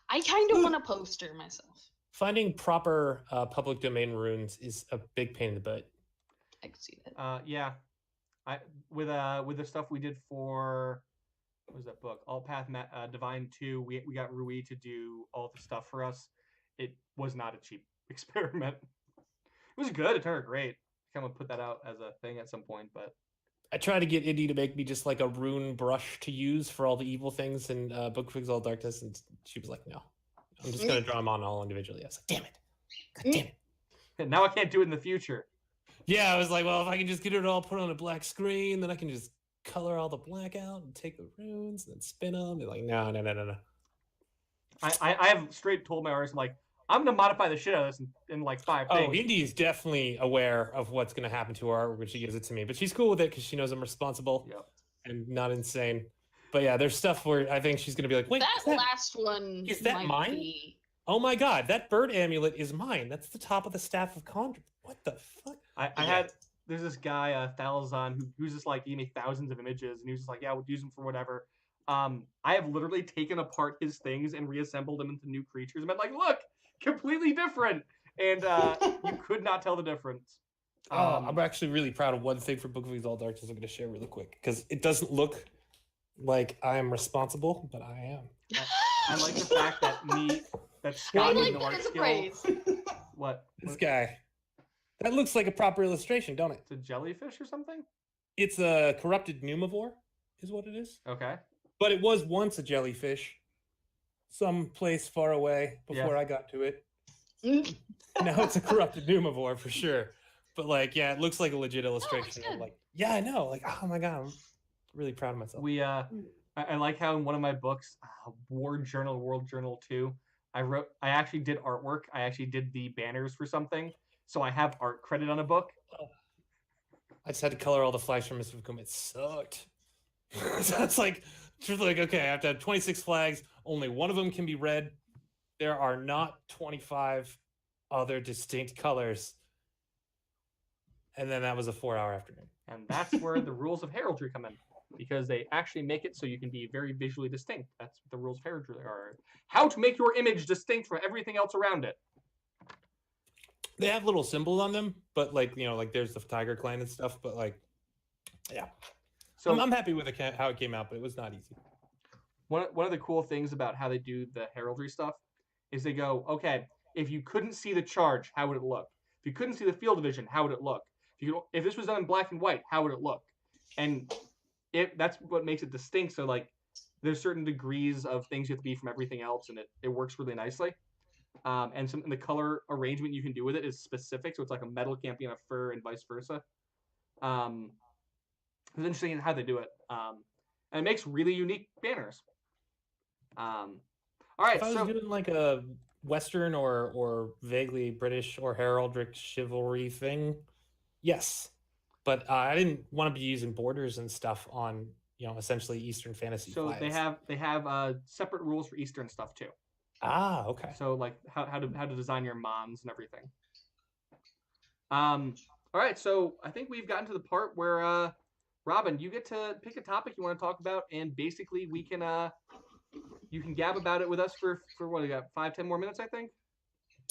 S3: I kind of want a poster myself.
S2: Finding proper public domain runes is a big pain in the butt.
S3: I can see that.
S1: Yeah. With the stuff we did for what was that book? Alt Path Divine 2, we got Rui to do all the stuff for us. It was not a cheap experiment. It was good. It turned out great. Kind of put that out as a thing at some point, but
S2: I tried to get Indy to make me just like a rune brush to use for all the evil things in Book of Exalted Darkness, and she was like, "No, I'm just gonna draw them on all individually." I was like, "Damn it, God damn it!"
S1: and now I can't do it in the future.
S2: Yeah, I was like, "Well, if I can just get it all put on a black screen, then I can just color all the black out and take the runes and then spin them." They're like, "No."
S1: I have straight told my artist, like, I'm gonna modify the shit out of this in like 5 things.
S2: Oh, Indy is definitely aware of what's going to happen to her when she gives it to me, but she's cool with it because she knows I'm responsible and not insane. But yeah, there's stuff where I think she's going to be like, "Wait,
S3: that last one
S2: is that mine?
S3: Be...
S2: Oh my god, that bird amulet is mine. That's the top of the staff of Conjure. What the fuck?"
S1: There's this guy Thalazon who's just like, he made thousands of images, and he was just like, yeah, we'll use them for whatever. I have literally taken apart his things and reassembled them into new creatures and been like, look, completely different, and you could not tell the difference.
S2: I'm actually really proud of one thing for Book of Exalted Darkness I'm going to share really quick, because it doesn't look like I am responsible, but I am.
S1: I like the fact that Scott
S3: I
S1: with
S3: like
S1: no
S3: that
S1: art
S3: as a
S1: skill.
S3: praise.
S1: What?
S2: This guy. That looks like a proper illustration, don't it?
S1: It's a jellyfish or something?
S2: It's a corrupted pneumivore, is what it is.
S1: Okay.
S2: But it was once a jellyfish, someplace far away before I got to it. Now it's a corrupted pneumivore for sure. But like, yeah, it looks like a legit illustration. I'm like, yeah, I know. Like, oh my god, I'm really proud of myself.
S1: I like how in one of my books, World Journal 2, I actually did artwork. I actually did the banners for something. So I have art credit on a book.
S2: I just had to color all the flags from Mr. Vacuum. It sucked. So it's like, okay, I have to have 26 flags. Only one of them can be red. There are not 25 other distinct colors. And then that was a 4-hour afternoon.
S1: And that's where the rules of heraldry come in, because they actually make it so you can be very visually distinct. That's what the rules of heraldry are. How to make your image distinct from everything else around it.
S2: They have little symbols on them, but like, you know, like there's the Tiger Clan and stuff, but like, yeah. So I'm happy with how it came out, but it was not easy.
S1: One of the cool things about how they do the heraldry stuff is they go, okay, if you couldn't see the charge, how would it look? If you couldn't see the field division, how would it look? If this was done in black and white, how would it look? And that's what makes it distinct. So like, there's certain degrees of things you have to be from everything else, and it works really nicely. And the color arrangement you can do with it is specific, so it's like a metal can't be on a fur and vice versa. It's interesting how they do it, and it makes really unique banners. All right,
S2: if I was doing like a Western or vaguely British or heraldic chivalry thing, yes, but I didn't want to be using borders and stuff on, you know, essentially Eastern fantasy.
S1: So
S2: flags.
S1: they have separate rules for Eastern stuff too.
S2: Ah, okay.
S1: So like how to design your mons and everything. All right, so I think we've gotten to the part where Robyn, you get to pick a topic you want to talk about, and basically we can you can gab about it with us for what, we got 5-10 more minutes, I think.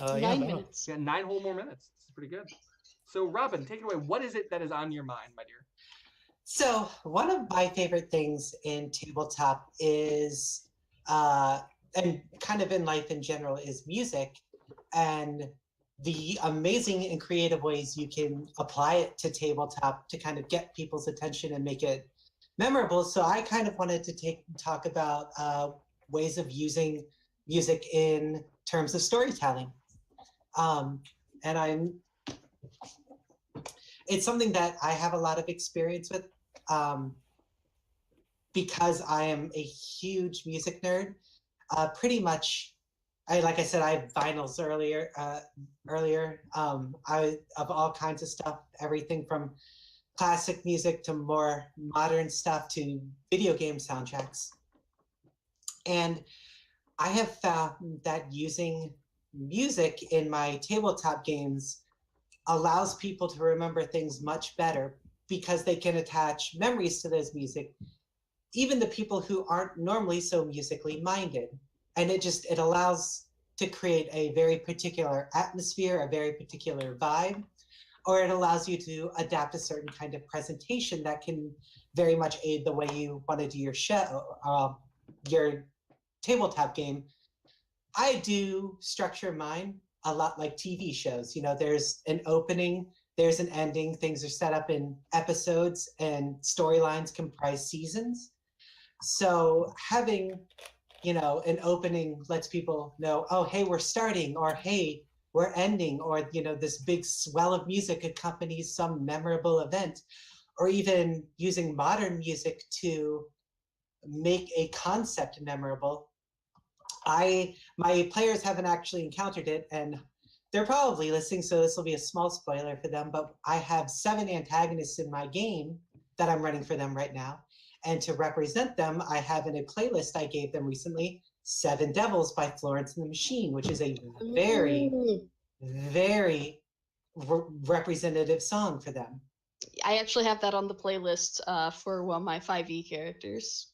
S3: 9 minutes.
S1: Yeah, 9 whole more minutes. This is pretty good. So Robyn, take it away. What is it that is on your mind, my dear?
S4: So one of my favorite things in tabletop is and kind of in life in general is music, and the amazing and creative ways you can apply it to tabletop to kind of get people's attention and make it memorable. So I kind of wanted to talk about ways of using music in terms of storytelling. And it's something that I have a lot of experience with because I am a huge music nerd. Pretty much, like I said, I had vinyls earlier. I of all kinds of stuff, everything from classic music to more modern stuff to video game soundtracks. And I have found that using music in my tabletop games allows people to remember things much better because they can attach memories to those music, even the people who aren't normally so musically minded. And it allows to create a very particular atmosphere, a very particular vibe, or it allows you to adapt a certain kind of presentation that can very much aid the way you want to do your show, your tabletop game. I do structure mine a lot like TV shows. You know, there's an opening, there's an ending, things are set up in episodes, and storylines comprise seasons. So having, you know, an opening lets people know, oh, hey, we're starting, or hey, we're ending, or, you know, this big swell of music accompanies some memorable event, or even using modern music to make a concept memorable. My players haven't actually encountered it, and they're probably listening, so this will be a small spoiler for them, but I have 7 antagonists in my game that I'm running for them right now. And to represent them, I have in a playlist I gave them recently, 7 Devils by Florence and the Machine, which is a very, very representative song for them.
S3: I actually have that on the playlist for one of my 5e characters.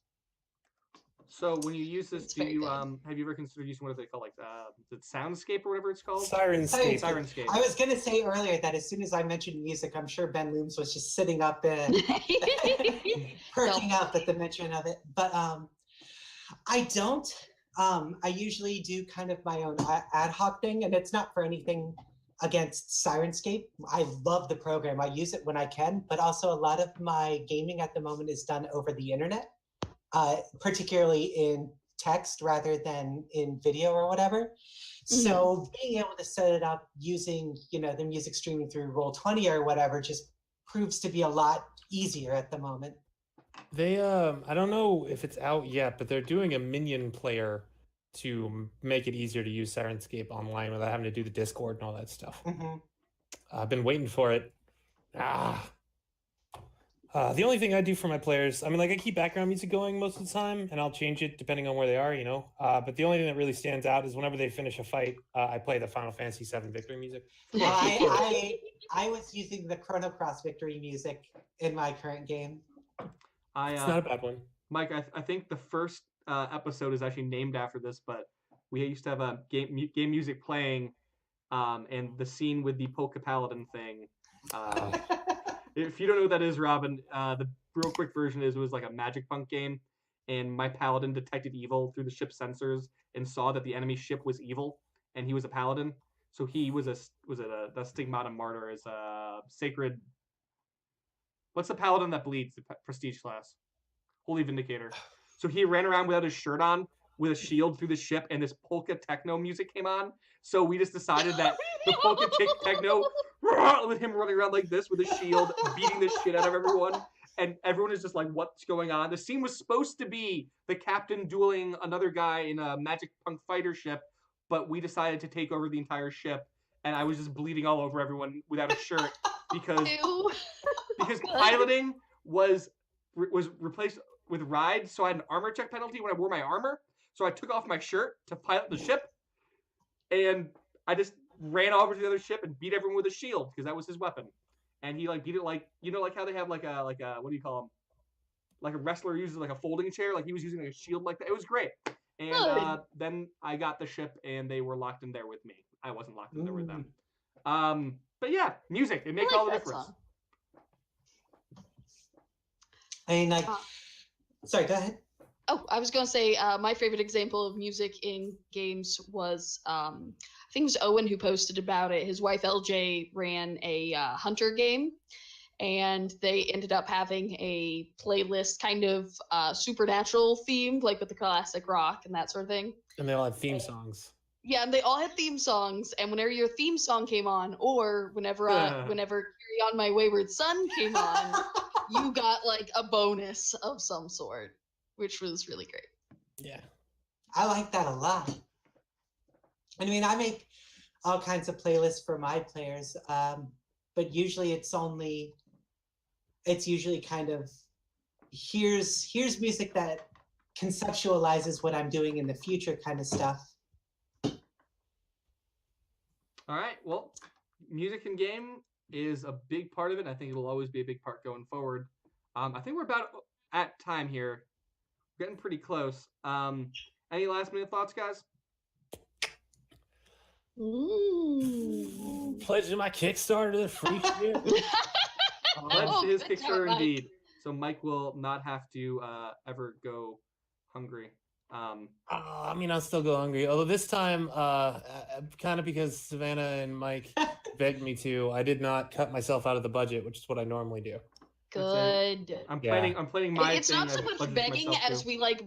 S1: So when you use this,
S3: It's
S1: do
S3: very
S1: you
S3: good.
S1: Have you ever considered using, what do they call, like the soundscape or whatever it's called?
S2: Sirenscape.
S1: Sirenscape.
S4: I was going to say earlier that as soon as I mentioned music, I'm sure Ben Looms was just sitting up and perking up at the mention of it. But I don't. I usually do kind of my own ad hoc thing, and it's not for anything against Sirenscape. I love the program. I use it when I can, but also a lot of my gaming at the moment is done over the internet, particularly in text rather than in video or whatever. So being able to set it up using, you know, the music streaming through Roll20 or whatever just proves to be a lot easier at the moment.
S2: They I don't know if it's out yet, but they're doing a minion player to make it easier to use Sirenscape online without having to do the Discord and all that stuff. I've been waiting for it. The only thing I do for my players, I mean, like, I keep background music going most of the time, and I'll change it depending on where they are, you know. But the only thing that really stands out is whenever they finish a fight, I play the Final Fantasy VII victory music.
S4: I was using the Chrono Cross victory music in my current game.
S2: It's not a bad one.
S1: Mike, I think the first episode is actually named after this, but we used to have a game music playing, and the scene with the Polka Paladin thing. If you don't know what that is, Robyn, the real quick version is it was like a Magic Punk game, and my Paladin detected evil through the ship's sensors and saw that the enemy ship was evil, and he was a Paladin. So he was the Stigmata Martyr is a sacred. What's the Paladin that bleeds? The prestige class, Holy Vindicator. So he ran around without his shirt on, with a shield through the ship, and this polka techno music came on. So we just decided that the polka techno, with him running around like this with a shield, beating the shit out of everyone, and everyone is just like, "What's going on?" The scene was supposed to be the captain dueling another guy in a Magic Punk fighter ship, but we decided to take over the entire ship, and I was just bleeding all over everyone without a shirt because piloting was replaced with rides, so I had an armor check penalty when I wore my armor. So I took off my shirt to pilot the ship, and I just ran over to the other ship and beat everyone with a shield because that was his weapon. And he like beat it like, you know, like how they have like a what do you call them? Like a wrestler uses like a folding chair. Like he was using like a shield like that. It was great. And then I got the ship, and they were locked in there with me. I wasn't locked in there with them. But yeah, music, it makes all the difference.
S4: I mean, like, sorry, go ahead.
S3: Oh, I was going to say my favorite example of music in games was, I think it was Owen who posted about it. His wife LJ ran a Hunter game, and they ended up having a playlist kind of supernatural themed, like with the classic rock and that sort of thing.
S2: And they all had theme songs.
S3: Yeah, and they all had theme songs, and whenever your theme song came on, or whenever Carry On My Wayward Son came on, you got like a bonus of some sort, which was really great.
S2: Yeah.
S4: I like that a lot. I mean, I make all kinds of playlists for my players, but usually it's usually kind of, here's music that conceptualizes what I'm doing in the future kind of stuff.
S1: All right. Well, music in game is a big part of it. I think it'll always be a big part going forward. I think we're about at time here. Getting pretty close. Any last minute thoughts, guys?
S2: Pledging my Kickstarter to the free shit.
S1: Pledge to his
S3: good job,
S1: Kickstarter
S3: Mike.
S1: indeed. So Mike will not have to ever go hungry.
S2: I mean, I'll still go hungry. Although this time, kind of because Savannah and Mike begged me to, I did not cut myself out of the budget, which is what I normally do.
S3: Good.
S1: I'm
S2: Yeah.
S1: planning my
S3: It's
S1: thing.
S3: not so
S1: I've
S3: much
S1: pledged
S3: begging
S1: myself
S3: as
S1: to.
S3: we like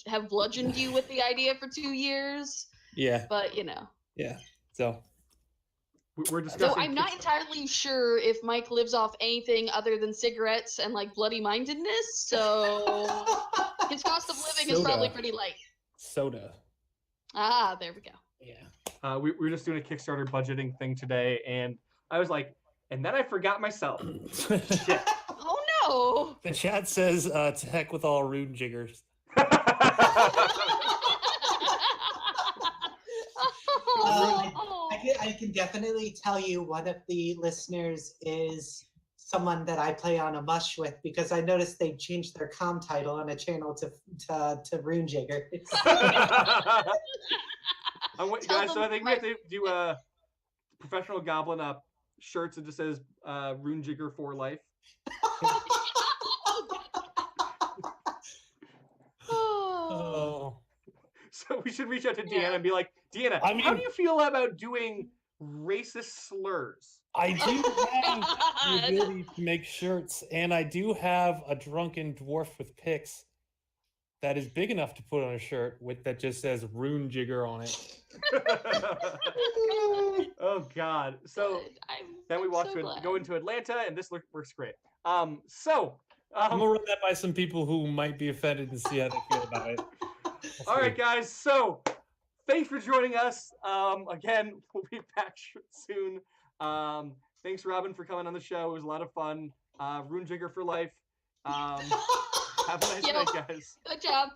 S3: have bludgeoned you with the idea for 2 years,
S2: Yeah,
S3: but you know.
S2: yeah. So
S1: We're
S3: Though
S1: discussing.
S3: I'm not entirely sure if Mike lives off anything other than cigarettes and like bloody mindedness, so his cost of living is probably
S2: Soda.
S3: pretty light.
S2: soda.
S3: Ah, there we go.
S2: Yeah.
S1: We were just doing a Kickstarter budgeting thing today, and I was like, and then I forgot myself. Shit.
S3: Oh no!
S2: The chat says, "To heck with all rune jiggers."
S4: I can definitely tell you one of the listeners is someone that I play on a mush with because I noticed they changed their com title on a channel to Rune Jigger.
S1: Guys, so I think we have to do a professional goblin shirts that just says Rune Jigger for life.
S2: Oh.
S1: So we should reach out to Deanna and be like, Deanna,
S2: I mean-
S1: how do you feel about doing racist slurs?
S2: I do have the ability to make shirts, and I do have a drunken dwarf with picks that is big enough to put on a shirt with that just says Rune Jigger on it.
S1: Oh God! So then we
S3: I'm
S1: walk
S3: so
S1: to
S3: glad.
S1: go into Atlanta, and this works great.
S2: I'm gonna run that by some people who might be offended and see how they feel about it.
S1: All right, guys. So thanks for joining us. Again, we'll be back soon. Thanks, Robyn, for coming on the show. It was a lot of fun. Rune Jigger for life. Have a nice night, guys.
S3: Good job.